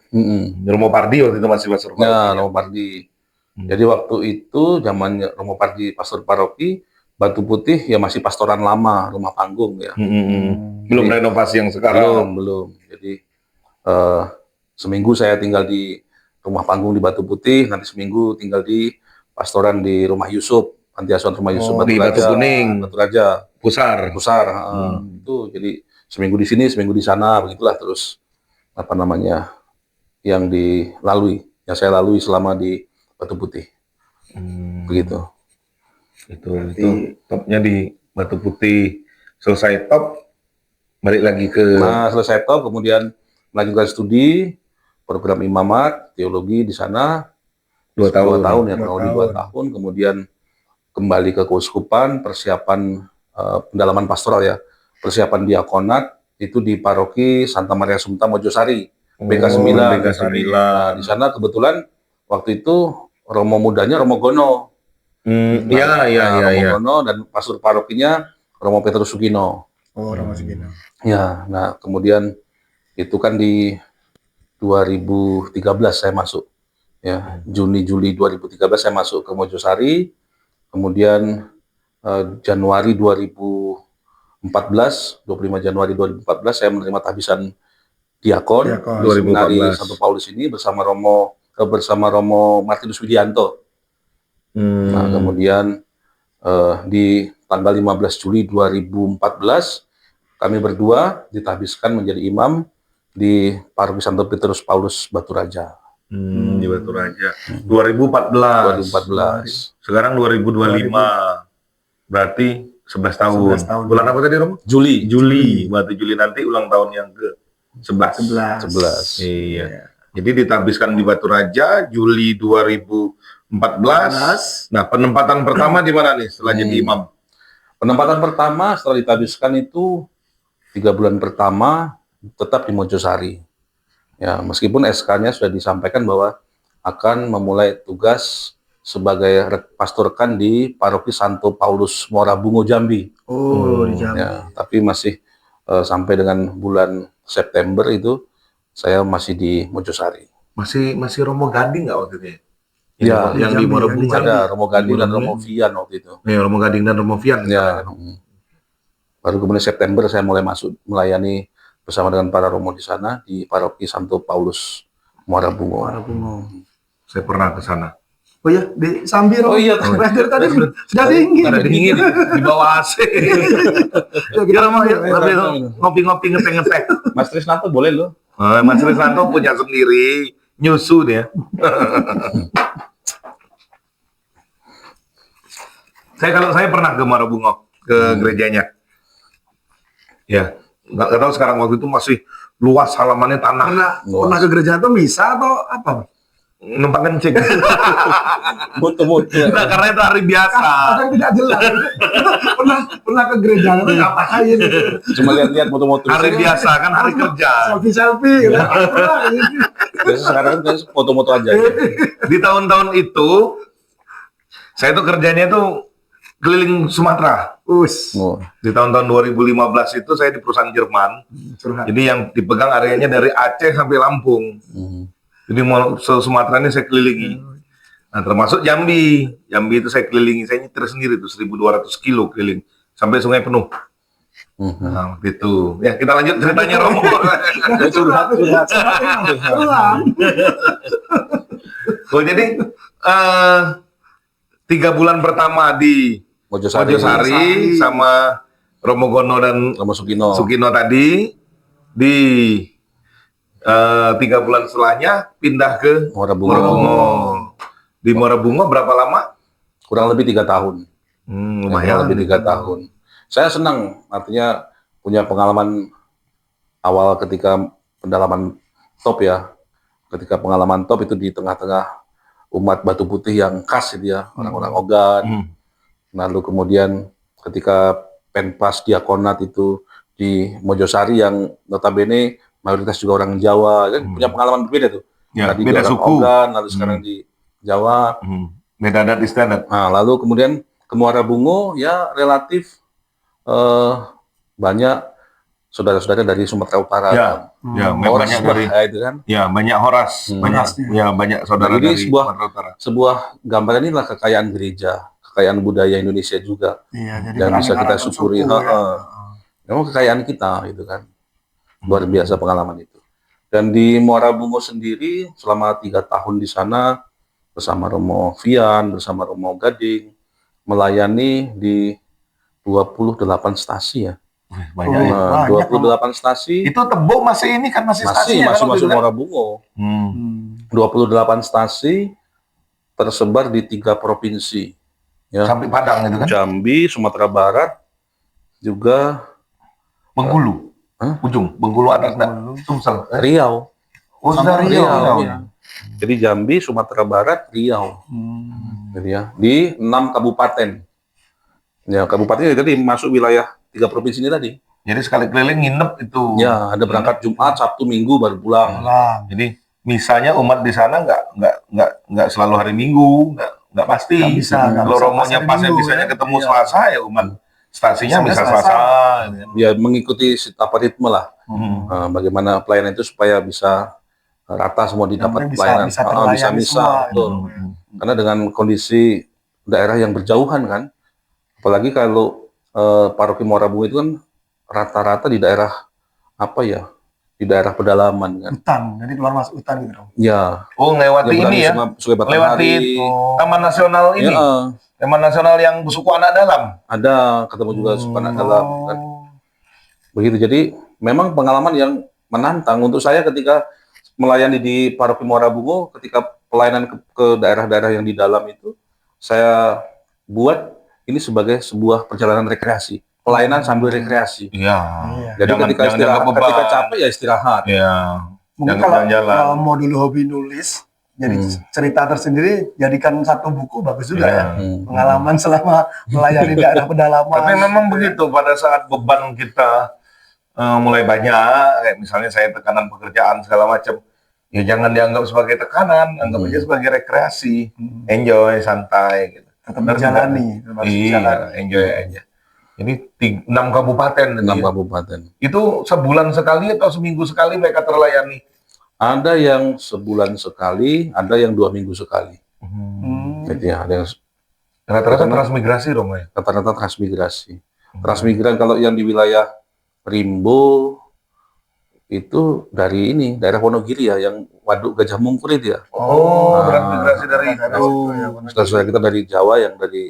Romo Pardi waktu itu masih pastor paroki. Ya, Romo Pardi. Jadi waktu itu zamannya Romo Pardi pastor paroki, Batu Putih ya masih pastoran lama, rumah panggung ya. Belum renovasi yang sekarang. Belum. Jadi seminggu saya tinggal di rumah panggung di Batu Putih, nanti seminggu tinggal di pastoran di Rumah Yusuf, Panti Asuhan Rumah Yusuf di Batu Kuning. Batu Raja, Pusar. itu jadi seminggu di sini, seminggu di sana, begitulah terus apa namanya yang saya lalui selama di Batu Putih, begitu. Itu topnya di Batu Putih. Selesai top, balik lagi ke Nah selesai top, kemudian melanjutkan studi program imamat teologi di sana 2 tahun. 2 tahun ya, 2 kurang lebih 2 tahun, kemudian kembali ke keuskupan, persiapan pendalaman pastoral ya, persiapan diakonat itu di Paroki Santa Maria Assumpta Mojosari, BK9. Nah, di sana kebetulan waktu itu Romo mudanya Romo Gono. Romo Gono dan pastor parokinya Romo Petrus Sugino. Oh, Romo Sugino. Ya, nah kemudian itu kan di 2013 saya masuk. Ya, Juni-Juli 2013 saya masuk ke Mojosari. Kemudian Januari 2014, 25 Januari 2014 saya menerima tahbisan diakon di Seminari 2014. Santo Paulus ini bersama Romo Martinus Widianto. Nah, kemudian di tanggal 15 Juli 2014 kami berdua ditahbiskan menjadi imam di Paroki Santo Petrus Paulus Batu Raja. Di Batu Raja. 2014. 2014. Sekarang 2025. Berarti 11 tahun. 11 tahun. Bulan apa tadi, Romo? Juli. Berarti Juli nanti ulang tahun yang ke 11. 11. Iya. Jadi ditahbiskan di Batu Raja Juli 2014. Nah, penempatan pertama di mana nih setelah jadi imam? Penempatan pertama setelah ditahbiskan itu 3 bulan pertama tetap di Mojosari. Ya, meskipun SK-nya sudah disampaikan bahwa akan memulai tugas sebagai pastorkan di Paroki Santo Paulus Muara Bungo Jambi. Oh, di Jambi. Ya, tapi masih sampai dengan bulan September itu saya masih di Mojosari. Masih Romo Gading nggak waktu itu? Ya, yang di Muara Bungo. ada Romo Gading dan Romo Vian waktu itu. Ya, Romo Gading dan Romo Vian. Ya. Baru kemudian September saya mulai masuk melayani bersama dengan para romo di sana di Paroki Santo Paulus Muara Bungo. Saya pernah ke sana. Oh ya, di Sambi Romo. Oh iya, Dari tadi sudah dingin. Ada dingin di bawah AC. Ya, Romo, ya, sambil ngopi-ngopi ngepek-ngepek. Mas Trisnanto boleh loh. Mas Rislanto punya sendiri, nyusu dia. Saya pernah ke Muara Bungo, ke gerejanya. Ya, nggak tahu sekarang, waktu itu masih luas halamannya tanah. Pernah ke gereja itu misa atau apa? Numpang kencing. Mutu-mutu. Nah, karena itu hari biasa. Kan tidak jelas. pernah ke gereja itu ngapain? Cuma lihat-lihat foto-foto. Hari biasa kan, hari kerja. Selfie. Biasa sekarang kan foto-foto aja. Di tahun-tahun itu, saya tuh kerjanya tuh keliling Sumatera. Oh. Di tahun-tahun 2015 itu saya di perusahaan Jerman. Jadi yang dipegang areanya dari Aceh sampai Lampung. Jadi mau Sumatera ini saya kelilingi. Nah, termasuk Jambi. Jambi itu saya kelilingi, saya nyetir sendiri tuh 1.200 kilo keliling sampai sungai penuh. Nah, gitu. Ya, kita lanjut ceritanya Romo. Curhat. Oh, jadi 3 bulan pertama di Mojosari sama Romo Gono dan Romo Sugino. tadi, di 3 bulan setelahnya pindah ke Muara Bungo. Muara Bungo. Di Muara Bungo berapa lama? Kurang lebih 3 tahun. Kurang Lumayan. lebih 3 tahun. Saya senang, artinya punya pengalaman awal ketika pendalaman top ya. Ketika pengalaman top itu di tengah-tengah umat Batu Putih yang khas itu ya, orang-orang Ogan. Lalu kemudian ketika penpas diakonat itu di Mojosari yang notabene mayoritas juga orang Jawa, kan punya pengalaman berbeda tuh. Ya, Tadi beda di orang suku. Ogan, lalu sekarang di Jawa. Beda adat istiadat. Nah, lalu kemudian ke Muara Bungo ya relatif banyak saudara-saudara dari Sumatera Utara. Ya, kan. ya, Horas banyak lah, dari ya, itu kan. ya banyak horas, banyak ya banyak saudara Jadi dari sebuah- Sumatera Utara. Sebuah gambaran inilah kekayaan gereja, kekayaan budaya Indonesia juga Iya, jadi yang bisa kita beraneka ragam syukuri. suku, ya. Memang kekayaan kita gitu kan. Luar biasa pengalaman itu. Dan di Muara Bungo sendiri selama 3 tahun di sana bersama Romo Vian, bersama Romo Gading melayani di 28 stasi ya. Banyak ya. Nah, banyak, 28 stasi Itu Tebo masih ini kan masih stasi ya, masih kan, waktu masuk itu kan? Muara Bungo. Hmm. 28 stasi tersebar di 3 provinsi. Ya. Sampai Padang itu kan? Jambi, Sumatera Barat, juga Bengkulu. Hah? Ujung, Bengkulu atas enggak? Sumsel. Riau. Oh, sudah Riau, Riau. iya. Jadi Jambi, Sumatera Barat, Riau. Gitu ya. Di 6 kabupaten. Ya, kabupaten itu tadi masuk wilayah 3 provinsi ini tadi. Jadi sekali keliling nginep itu. Ya, ada berangkat Jumat, Sabtu, Minggu baru pulang. Lah, Jadi misalnya umat di sana nggak selalu hari Minggu, nggak pasti. Nggak bisa, nggak Kalau bisa romonya pas hari pas ya Minggu, bisanya ya. ketemu Iya. Selasa ya umat stasinya Misalnya bisa Selasa. Selasa. Ya, mengikuti apa ritme lah. Bagaimana pelayanan itu supaya bisa rata semua didapat penting pelayanan. bisa terlayani Bisa misa, semua. betul. Karena dengan kondisi daerah yang berjauhan kan, apalagi kalau paroki Muara Bungo itu kan rata-rata di daerah apa ya, di daerah pedalaman kan. hutan, jadi keluar masuk hutan gitu dong. Ya, Oh, ngelewati ini ya, Sungai lewati Batanghari. Taman Nasional Ya, ini, Taman Nasional yang suku anak dalam. ada ketemu juga suku anak dalam kan. Begitu. Jadi memang pengalaman yang menantang untuk saya ketika melayani di paroki Muara Bungo, ketika pelayanan ke daerah-daerah yang di dalam itu, saya buat ini sebagai sebuah perjalanan rekreasi, pelayanan sambil rekreasi. Iya. Jadi ketika istirahat, ketika capek ya istirahat. Iya. Mungkin Jangan kalau jalan-jalan. mau dulu hobi nulis, jadi cerita tersendiri, jadikan satu buku bagus juga ya. Pengalaman selama melayani daerah pedalaman. Tapi memang begitu pada saat beban kita mulai banyak, kayak misalnya saya tekanan pekerjaan segala macam, ya jangan dianggap sebagai tekanan, anggap aja sebagai rekreasi, enjoy, santai gitu. Tetap menjalani, tetap Iya, menjalani. enjoy aja. Ini 6 kabupaten, 6 ya. kabupaten. Itu sebulan sekali atau seminggu sekali mereka terlayani? Ada yang sebulan sekali, ada yang 2 minggu sekali. Gitu ya, ada yang Rata-rata transmigrasi Romo ya? rata-rata transmigrasi. Transmigran kalau yang di wilayah Rimbo itu dari ini, daerah Wonogiri ya, yang Waduk Gajah Mungkur itu ya. Oh, transmigrasi dari itu. Saudara-saudara kita dari Jawa yang dari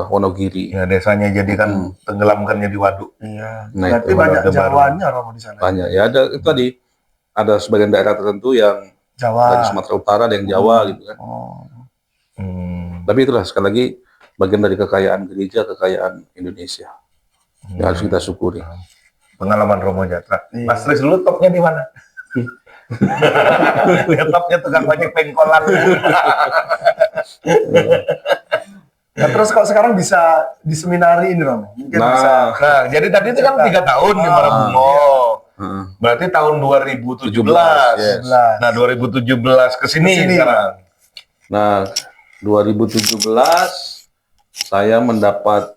Wonogiri. Ya desanya jadi kan tenggelamkannya di waduk. Iya. Nah, Berarti itu banyak Orde Baru. Jawanya Romo di sana. Banyak ya, ada itu tadi ada sebagian daerah tertentu yang dari Jawa. Sumatera Utara, ada yang Jawa gitu kan. Oh. Tapi itulah sekali lagi bagian dari kekayaan gereja, kekayaan Indonesia yang harus kita syukuri. Pengalaman Romo Jatra. Iya. Mas Tris, lu topnya di mana? Lihat topnya tukang ojek pengkolan. Nah, terus kalau sekarang bisa diseminari ini Romo. Mungkin bisa. Nah, jadi tadi itu kan 3 tahun di Muara Bungo. Berarti tahun 2017. 17, yes. Nah, 2017 ke sini sekarang. Nah, 2017 saya mendapat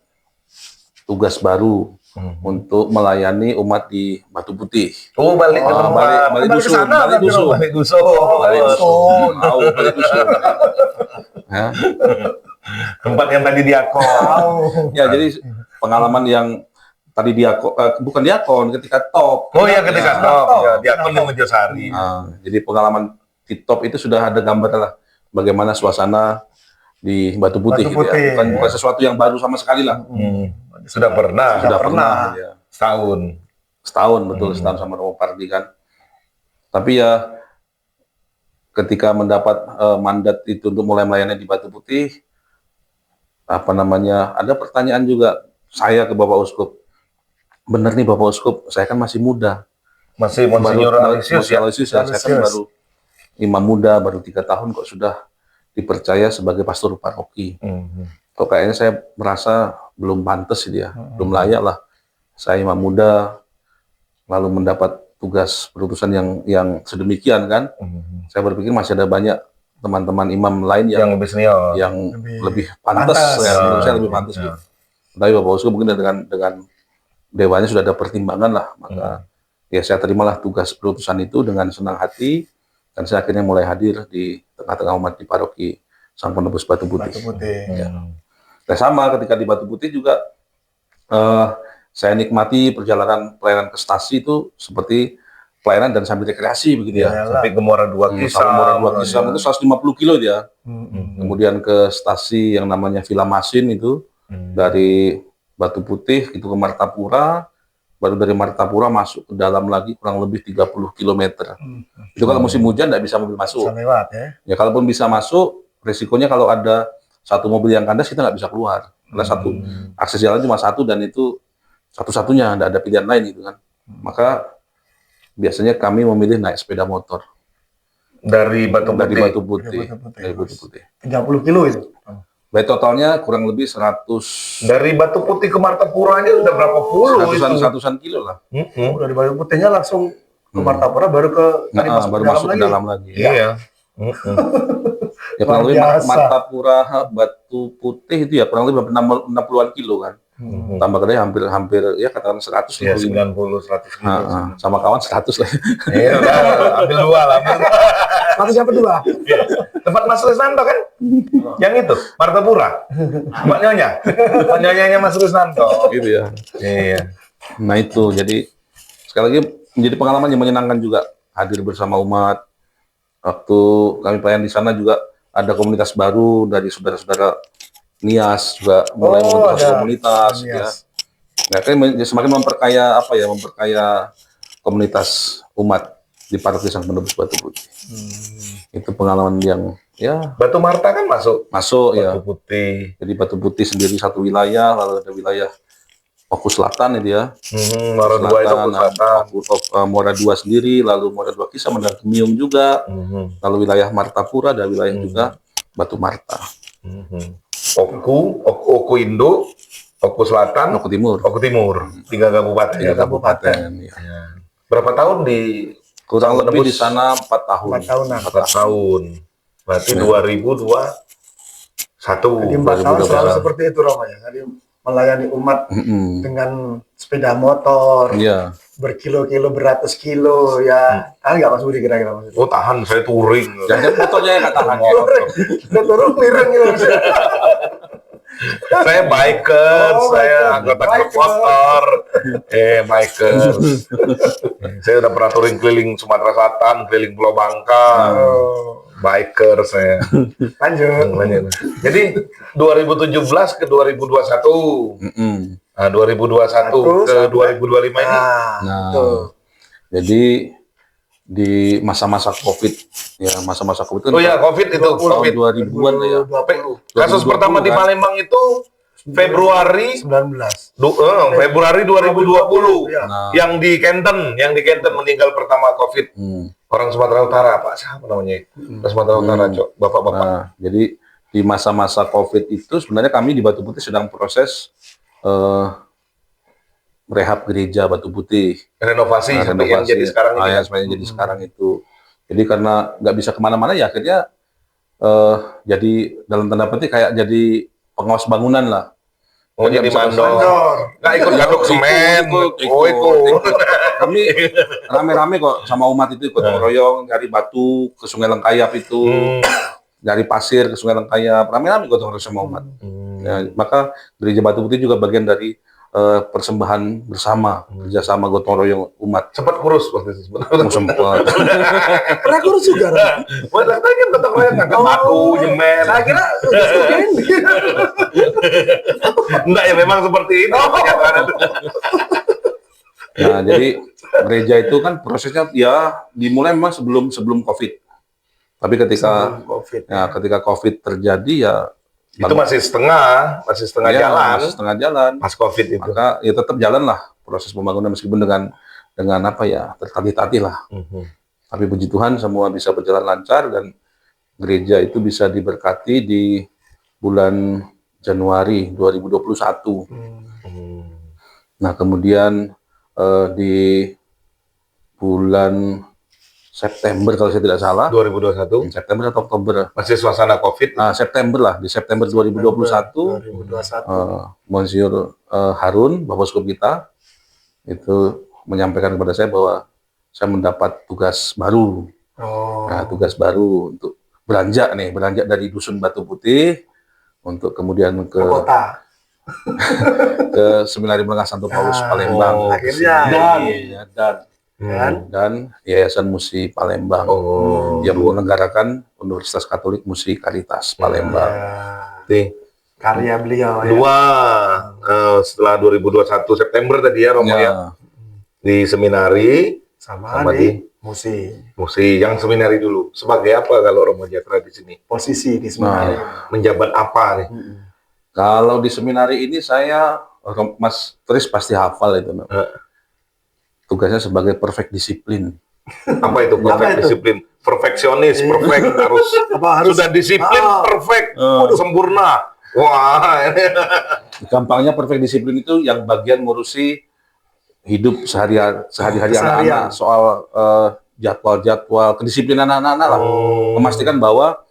tugas baru untuk melayani umat di Batu Putih. Oh, balik ke tempat. balik ke dusun, sana, balik berarti, dusun. Romo. Balik dusun. Balik dusun, mau balik dusun. Ya. Tempat yang tadi diakon. Ya, jadi pengalaman yang tadi bukan diakon, ketika top. Oh iya, ketika top. Ya, diakon di Mojosari. Nah, jadi pengalaman di top itu sudah ada gambar lah bagaimana suasana di Batu Putih, Batu gitu ya. Putih. Bukan sesuatu yang baru sama sekali lah. Sudah pernah. Sudah pernah. Ya. Setahun. Betul, setahun sama Romo Pardi kan. Tapi ya ketika mendapat mandat itu untuk mulai melayani di Batu Putih, ada pertanyaan juga saya ke Bapak Uskup. Bener nih Bapak Uskup, saya kan masih muda. Masih Monsignor Aloysius ya? Saya kan baru imam muda, baru 3 tahun kok sudah dipercaya sebagai pastor paroki. Kok kayaknya saya merasa belum pantas dia, belum layak lah. Saya imam muda, lalu mendapat tugas berutusan yang sedemikian kan. Saya berpikir masih ada banyak teman-teman imam lain Yang lebih senior. yang lebih pantas, pantas. ya, menurut saya lebih pantas gitu. Tapi Bapak Usko mungkin dengan dewanya sudah ada pertimbangan lah, maka ya saya terimalah tugas berutusan itu dengan senang hati, dan saya akhirnya mulai hadir di tengah-tengah umat di paroki Sang Penebus Batu Putih. Batu Putih. Ya. Dan sama ketika di Batu Putih juga saya nikmati perjalanan pelayanan ke stasi itu seperti pelayanan dan sambil rekreasi begitu ya. Sampai ke Muara Dua Kisah. Sampai Muara Dua Kisah itu 150 kilo dia. Kemudian ke stasi yang namanya Villa Masin itu dari Batu Putih itu ke Martapura, baru dari Martapura masuk ke dalam lagi kurang lebih 30 km. Itu kalau musim hujan tidak bisa mobil masuk. Bisa lewat ya. Ya kalaupun bisa masuk, risikonya kalau ada satu mobil yang kandas kita nggak bisa keluar. Karena satu akses jalan cuma satu dan itu satu-satunya, tidak ada pilihan lain gitu kan. Maka biasanya kami memilih naik sepeda motor Dari Batu dari Putih. Batu Putih. Dari Batu Putih. Dari Batu Putih. 30 kilo itu. Baik totalnya kurang lebih 100 Dari Batu Putih ke Martapura aja udah berapa puluh itu? ratusan kilo lah. Oh, dari Batu Putihnya langsung ke Martapura, baru ke tadi Nah, baru masuk ke dalam lagi. Iya. Ya kurang lebih Luar biasa. Martapura Batu Putih itu ya kurang lebih 60-an kilo kan. Tambah gede hampir ya katakan 100 Iya, lah. 90, 100 kilo. Sama kawan 100 lah. Iya, udah, ambil dua lah. Satu siapa dua? Tempat Mas Risnanto kan? Yang itu, Martapura. Mbak Nyonya. Mbak Nyonyanya Mas Risnanto. Gitu ya. Iya. Nah itu, jadi sekali lagi menjadi pengalaman yang menyenangkan juga hadir bersama umat. Waktu kami pelayan di sana juga ada komunitas baru dari saudara-saudara Nias juga mulai membentuk ada komunitas Nias. ya. Nah, kan semakin memperkaya memperkaya komunitas umat di paroki Sang Penebus Batu Putih. Itu pengalaman yang ya Batu Marta kan masuk masuk ya. Batu Putih. Jadi Batu Putih sendiri satu wilayah, lalu ada wilayah Oku Selatan itu ya. Muara Dua itu ke selatan. Muara Dua sendiri, lalu Muara Dua Kisah, Menara Kemiung juga, lalu wilayah Martapura, ada wilayah juga Batu Marta, Oku Indo, Oku Selatan, Oku Timur, Oku Timur. 3 kabupaten. 3 kabupaten. Ya. Berapa tahun di Kurang Sang lebih Penebus? di sana 4 tahun. 4 tahunan. 4 tahun. Berarti 2021. Jadi 4 tahun selalu seperti itu Romo ya. Tadi melayani umat dengan sepeda motor, Iya. berkilo-kilo, beratus kilo, ya. Tahan nggak Mas Budi kira-kira Mas Budi? Oh tahan, saya touring. Jangan motornya yang katakan. Udah turun miring gitu. Saya biker, Oh, saya biker. anggota klub Biker. motor. Biker. Saya udah pernah touring keliling Sumatera Selatan, keliling Pulau Bangka. Biker saya. Lanjut. Jadi 2017 ke 2021. Nah, 2021 Terus ke sampai- 2025 ini. Nah, tuh. jadi di masa-masa COVID, ya masa-masa COVID kan Oh ya, COVID itu. tahun COVID. 2000-an lah ya. 2020. Kasus 2020 pertama di kan. Palembang itu Februari 19. Februari 2020. Ya. Nah, Yang di Kenten meninggal pertama COVID. Orang Sumatera Utara, Pak siapa namanya? Orang Sumatera Utara, Cok. Bapak-bapak. Nah, jadi di masa-masa COVID itu sebenarnya kami di Batu Putih sedang proses rehab gereja Batu Putih. Renovasi Nah, sampai yang jadi sekarang ini. yang kan? sebenarnya jadi sekarang itu. Jadi karena nggak bisa kemana-mana ya akhirnya jadi dalam tanda petik kayak jadi pengawas bangunan lah. Oh, Nggak jadi bisa mandor. Nggak ikut gadok semen. Oh, ikut. Kami rame-rame kok sama umat itu ikut royong dari batu ke Sungai Lengkayap itu, dari pasir ke Sungai Lengkayap, rame-rame gotong royong sama umat. Ya, maka gereja Batu Putih juga bagian dari persembahan bersama, kerjasama gotong royong umat. Sempat kurus waktu itu. Sempat. Pernah kurus juga. Rom? Buat tadi kan gotong royong ngangkat batu, nyemen. Saya kira udah sekian. Enggak ya, memang seperti itu. Kenyataan itu. Nah, jadi gereja itu kan prosesnya ya dimulai memang sebelum COVID. Tapi ketika COVID. ketika COVID terjadi ya Itu masih setengah ya, jalan. masih setengah jalan. Pas COVID itu. Maka ya tetap jalan lah proses pembangunan meskipun dengan apa ya tertatih-tatih lah. Tapi puji Tuhan semua bisa berjalan lancar dan gereja itu bisa diberkati di bulan Januari 2021. Hmm. Nah, kemudian di bulan September kalau saya tidak salah, 2021 September atau Oktober. masih suasana COVID. Nah, September lah, di September 2021, 2021. Monsinyur Harun, Bapak Uskup kita, itu menyampaikan kepada saya bahwa saya mendapat tugas baru. Oh. Nah, tugas baru untuk beranjak dari Dusun Batu Putih, untuk kemudian ke Kota. Seminari Menengah Santo Paulus Palembang. Akhirnya. Dan Yayasan Musi Palembang yang menyelenggarakan Universitas Katolik Musi Caritas Palembang. Nih, Karya beliau ya. dua setelah 2021 September tadi ya Romo ya. Di seminari Sama Sama di Musi. Musi yang seminari dulu. Sebagai apa kalau Romo Jatra di sini? Posisi di seminari. Menjabat apa nih? Kalau di seminari ini saya, Mas Tris pasti hafal itu. Tugasnya sebagai perfect disiplin. Apa itu perfect itu? disiplin? Perfeksionis, perfect harus, Harus sudah disiplin perfect, sempurna. Wah, Gampangnya perfect disiplin itu yang bagian ngurusi hidup sehari-hari anak-anak, soal jadwal-jadwal, kedisiplinan anak-anak lah. Memastikan bahwa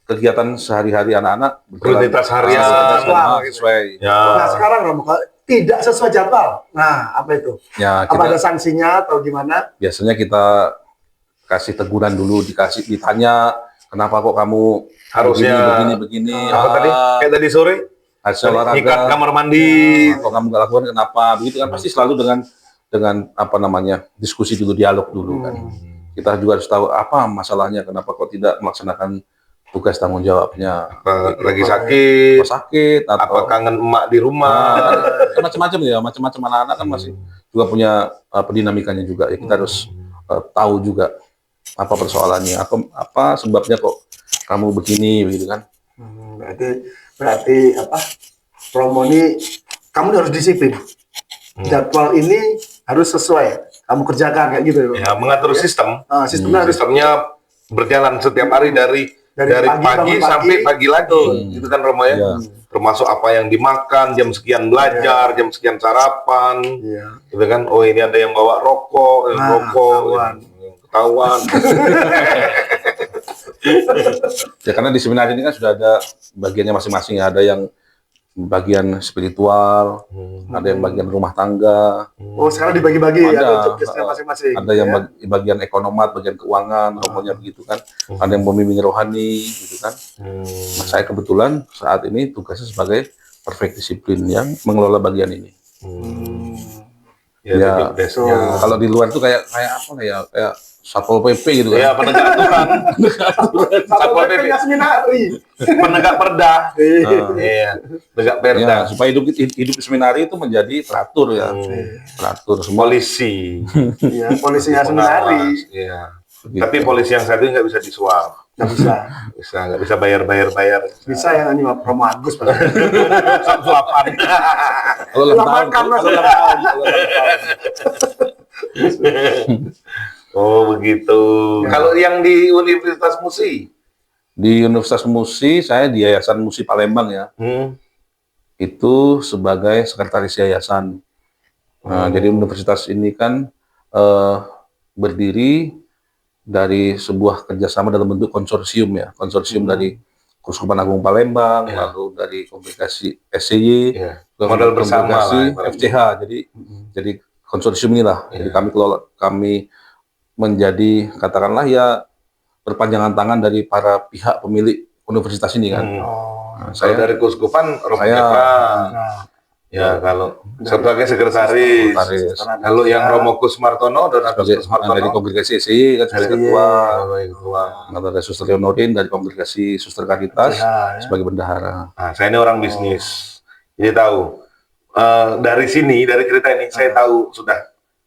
kegiatan sehari-hari anak-anak prioritas harian sesuai. Nah, sekarang Romo, kalau tidak sesuai jadwal. Nah, apa itu? Ya, Apa ada sanksinya atau gimana? biasanya kita kasih teguran dulu, ditanya kenapa kok kamu Harusnya begini. apa tadi? Kayak tadi sore, Hasil olahraga, ikat kamar mandi. kok kamu nggak lakukan kenapa? Begitu kan pasti selalu dengan apa namanya, diskusi dulu, dialog dulu kan. Kita juga harus tahu apa masalahnya, kenapa kok tidak melaksanakan tugas tanggung jawabnya. Apa, lagi sakit, Apa sakit apa atau kangen emak di rumah. macam-macam ya, macam-macam anak-anak kan masih juga punya dinamikanya juga. Ya, kita harus tahu juga apa persoalannya, apa sebabnya kok kamu begini, begitu kan? Berarti apa? Romo ini kamu harus disiplin. Jadwal ini harus sesuai. Kamu kerjakan kayak gitu. Ya, mengatur sistem. Sistemnya harus Sistemnya berjalan setiap hari dari Dari pagi pagi sampai pagi lagi. Gitu kan Romo ya. Iya. Termasuk apa yang dimakan, jam sekian belajar, jam sekian sarapan. Iya. Gitu kan. Oh, ini ada yang bawa rokok, ketahuan. Ya karena di seminar ini kan sudah ada bagiannya masing-masing ya. Ada yang bagian spiritual, ada yang bagian rumah tangga, Oh, sekarang dibagi-bagi ya Ada, untuk bisnisnya masing-masing. ada yang ya. bagian ekonomat, bagian keuangan, romonya begitu kan. Ada yang pembimbing rohani, gitu kan. Nah, saya kebetulan saat ini tugasnya sebagai perfect disiplin yang mengelola bagian ini. Ya, Ya, desk-nya. kalau di luar tuh kayak apa ya, kayak Satpol PP gitu Ya, kan. penegak aturan. Satpol PP. Seminari. Penegak perda. Iya, penegak perda. Ya, supaya hidup di seminari itu menjadi teratur ya. Teratur semua. Polisi. Iya, polisinya seminari. Pengawas, Iya. Gitu. Tapi polisi yang satu nggak bisa disuap. Nggak bisa. Nggak bisa bayar. Bisa yang ini Romo Agus. Pak. Suap-suapan. Kalau ulang tahun, Makan, Mas. kalau ulang tahun, kalau ulang tahun. Oh, begitu. Kalau yang di Universitas Musi? Di Universitas Musi, saya di Yayasan Musi Palembang ya. Itu sebagai sekretaris yayasan. Nah, jadi universitas ini kan berdiri dari sebuah kerjasama dalam bentuk konsorsium ya, konsorsium dari Keuskupan Agung Palembang, lalu dari Kongregasi SCY, Modal bersama Kongregasi lah, FCH. Jadi konsorsium inilah. Jadi kami menjadi katakanlah ya perpanjangan tangan dari para pihak pemilik universitas ini kan. Nah, Saya dari Keuskupan, Romo Jatra. Ya, kalau sebagai sekretaris. Kalau yang Romo Kusmartono, Donatus dari Kusmartono. Kongregasi SCY kan sebagai ketua, Ketua. ada Suster Leonorin dari Kongregasi Suster Caritas sebagai bendahara. Nah, saya ini orang bisnis. Jadi tahu. Dari sini, dari cerita ini, saya tahu sudah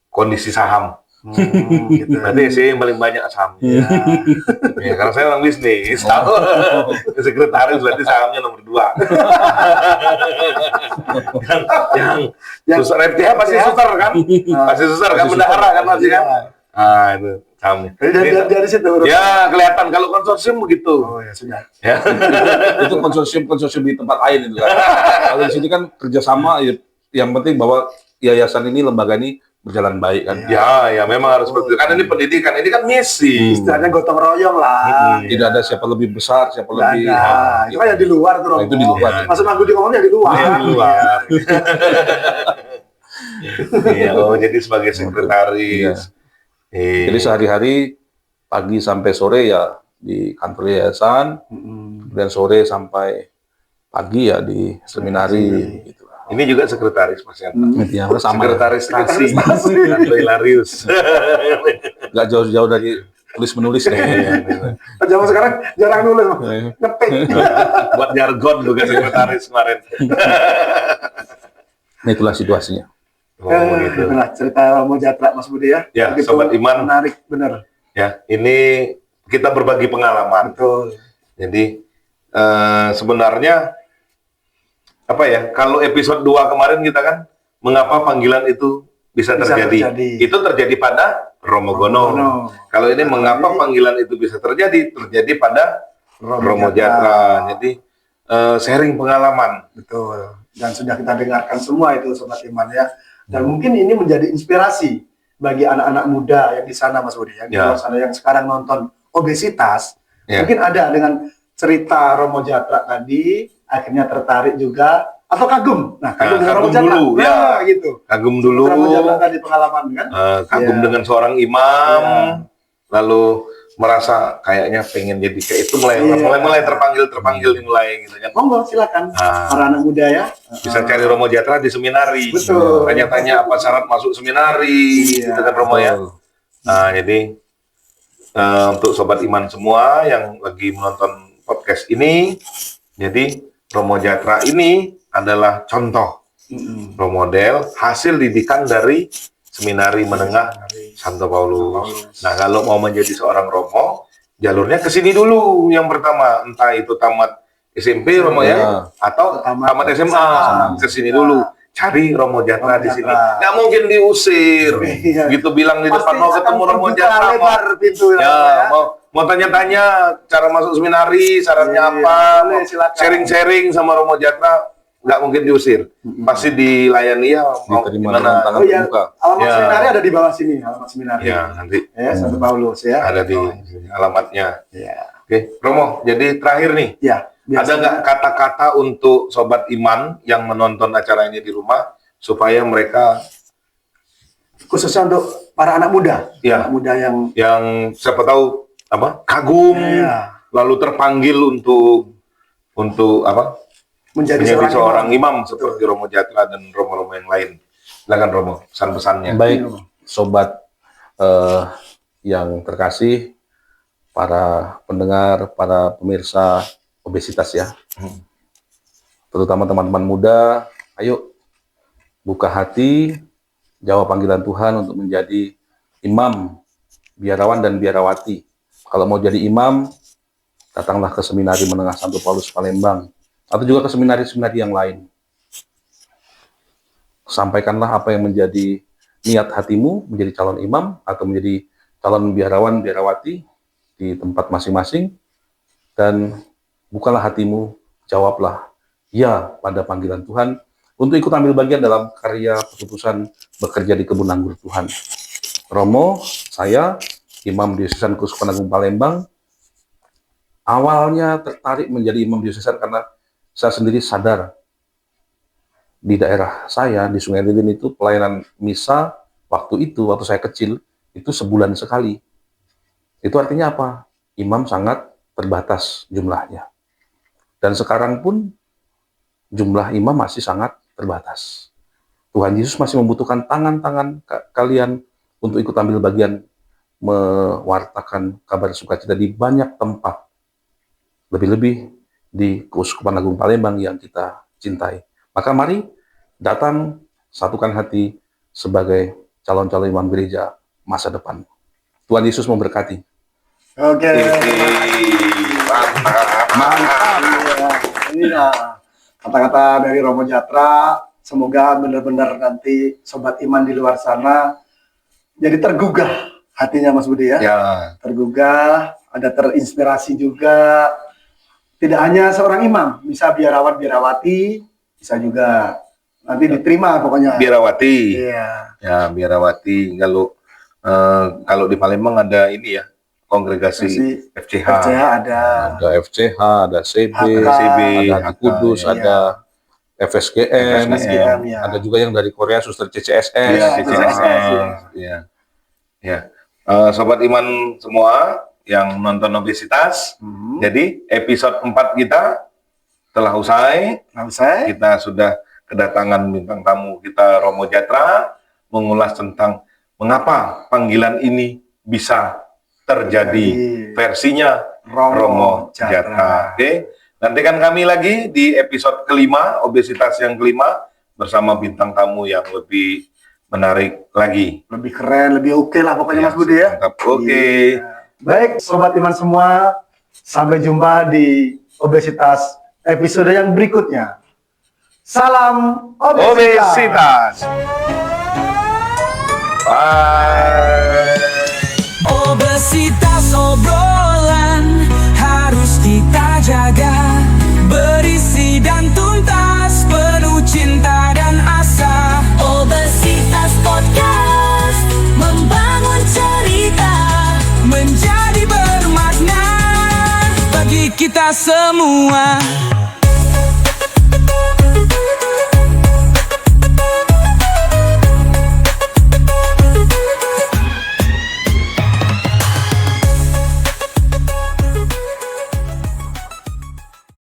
kondisi saham. Gitu. Berarti saya yang paling banyak sahamnya. Ya, karena saya orang bisnis. Tahu. Sekretaris berarti sahamnya nomor 2. yang suster FTH pasti suster kan? Pasti suster kan, bendahara kan masih kan? Itu sahamnya. Dari situ. Ya kelihatan kalau konsorsium begitu. Oh ya sudah. Ya. Itu konsorsium di tempat lain itu kan. Kalau di sini kan kerjasama, ya, yang penting bahwa yayasan ini, lembaga ini berjalan baik kan. Ya, memang harus seperti itu. Karena ini pendidikan, ini kan misi. Istilahnya gotong royong lah. Tidak ada siapa lebih besar, siapa Nggak lebih. ada. Itu kan yang di luar tuh, Romo. Nah, itu di luar. Maksud Mang Budi ngomongnya di luar. Ya, di luar. Iya, jadi sebagai sekretaris. Iya. Jadi sehari-hari pagi sampai sore ya di kantor yayasan, kemudian sore sampai pagi ya di seminari gitu. Ini juga sekretaris Mas Yanto. Ya, sama. Sekretaris stasi. Yanto Hilarius. Nggak jauh-jauh dari tulis-menulis kayaknya. Zaman sekarang jarang nulis, ngetik. Buat jargon juga sekretaris kemarin. Nah, itulah situasinya. Gitu. Itulah cerita Romo Jatra, Mas Budi ya. Ya, Begitu Sobat Iman. menarik, benar. Ya, ini kita berbagi pengalaman. Betul. Jadi sebenarnya apa ya? Kalau episode 2 kemarin kita kan mengapa panggilan itu bisa terjadi. Itu terjadi pada Romo Gono. Kalau ini mengapa panggilan itu bisa terjadi pada Romo Jatra. Jadi sharing pengalaman. Betul. Dan sudah kita dengarkan semua itu Sobat Iman ya. Dan mungkin ini menjadi inspirasi bagi anak-anak muda yang di sana Mas Budi, yang di luar sana yang sekarang nonton obesitas. Mungkin ada dengan cerita Romo Jatra tadi, akhirnya tertarik juga atau kagum. Nah, kagum dengan Romo Jatra. Dulu, nah, gitu. Kagum dulu. Romo Jatra tadi pengalaman kan? Kagum dengan seorang imam, lalu merasa kayaknya pengen jadi kayak itu, mulai terpanggil dimulai gitu kan. Monggo silakan para anak muda ya. Bisa cari Romo Jatra di seminari. Betul. Tanya-tanya apa syarat masuk seminari, gitu kan Romo ya. Nah, jadi untuk Sobat Iman semua yang lagi menonton podcast ini, jadi Romo Jatra ini adalah contoh, role model hasil didikan dari Seminari Menengah Santo Paulus. Nah, kalau mau menjadi seorang Romo, jalurnya ke sini dulu yang pertama, entah itu tamat SMP Romo ya, atau tamat SMA, ke sini dulu. Cari Romo Jatra di sini. Nggak mungkin diusir. Gitu bilang di depan, mau ketemu Romo Jatra, mau tanya-tanya cara masuk seminari, syaratnya apa, sharing-sharing sama Romo Jatra, nggak mungkin diusir. Pasti dilayani ya, mau gimana. Alamat seminari ada di bawah sini, alamat seminari. Ya, nanti. Ya, Santo Paulus ya. Ada di alamatnya. Ya. Oke, Romo, jadi terakhir nih. Ya. Ada nggak kata-kata untuk Sobat Iman yang menonton acara ini di rumah supaya mereka, khususnya untuk para anak muda, ya, anak muda yang siapa tahu apa kagum, lalu terpanggil untuk menjadi seorang imam seperti Romo Jatra dan Romo-Romo yang lain. Silakan Romo, pesan-pesannya. Baik, Sobat yang terkasih, para pendengar, para pemirsa obesitas ya, terutama teman-teman muda, ayo buka hati, jawab panggilan Tuhan untuk menjadi imam, biarawan dan biarawati. Kalau mau jadi imam, datanglah ke Seminari Menengah Santo Paulus Palembang, atau juga ke seminari-seminari yang lain. Sampaikanlah apa yang menjadi niat hatimu, menjadi calon imam atau menjadi calon biarawan, biarawati di tempat masing-masing, dan bukalah hatimu, jawablah ya pada panggilan Tuhan untuk ikut ambil bagian dalam karya perkutusan bekerja di kebun anggur Tuhan. Romo, saya, Imam Diosesan Keuskupan Agung Palembang, awalnya tertarik menjadi imam diosesan karena saya sendiri sadar di daerah saya, di Sungai Lilin itu pelayanan misa waktu saya kecil, itu sebulan sekali. Itu artinya apa? Imam sangat terbatas jumlahnya. Dan sekarang pun jumlah imam masih sangat terbatas. Tuhan Yesus masih membutuhkan tangan-tangan kalian untuk ikut ambil bagian mewartakan kabar sukacita di banyak tempat. Lebih-lebih di Keuskupan Agung Palembang yang kita cintai. Maka mari datang, satukan hati sebagai calon-calon imam gereja masa depan. Tuhan Yesus memberkati. Oke. Mantap. Ini kata-kata dari Romo Jatra. Semoga benar-benar nanti Sobat Iman di luar sana jadi tergugah hatinya Mas Budi ya. Ya, Tergugah, ada terinspirasi juga. Tidak hanya seorang imam, bisa biarawan biarawati, bisa juga nanti diterima pokoknya. Biarawati. Iya. Ya, Biarawati. Kalau di Palembang ada ini ya, kongregasi FCH. FCH ada. Ada FCH, ada CB, CB, ada di Kudus, iya. ada FSGM, FSGM, ya. ada juga yang dari Korea, Suster CCSS. Iya, CCSS. Ya. Ya. Sobat Iman semua yang nonton obesitas, jadi episode 4 kita telah usai. Kita sudah kedatangan bintang tamu kita, Romo Jatra, mengulas tentang mengapa panggilan ini bisa terjadi versinya Romo Jatra. Oke, nantikan kami lagi di episode kelima, obesitas yang kelima, bersama bintang tamu yang lebih menarik lagi. Lebih keren, lebih oke lah pokoknya Mas Budi ya. Mantap. Oke. Iya. Baik, Sobat Iman semua, sampai jumpa di obesitas episode yang berikutnya. Salam obesitas. Bye. Obesitas obrolan harus kita jaga, berisi dan tuntas, penuh cinta dan asa. Obesitas Podcast membangun cerita Menjadi bermakna bagi kita semua.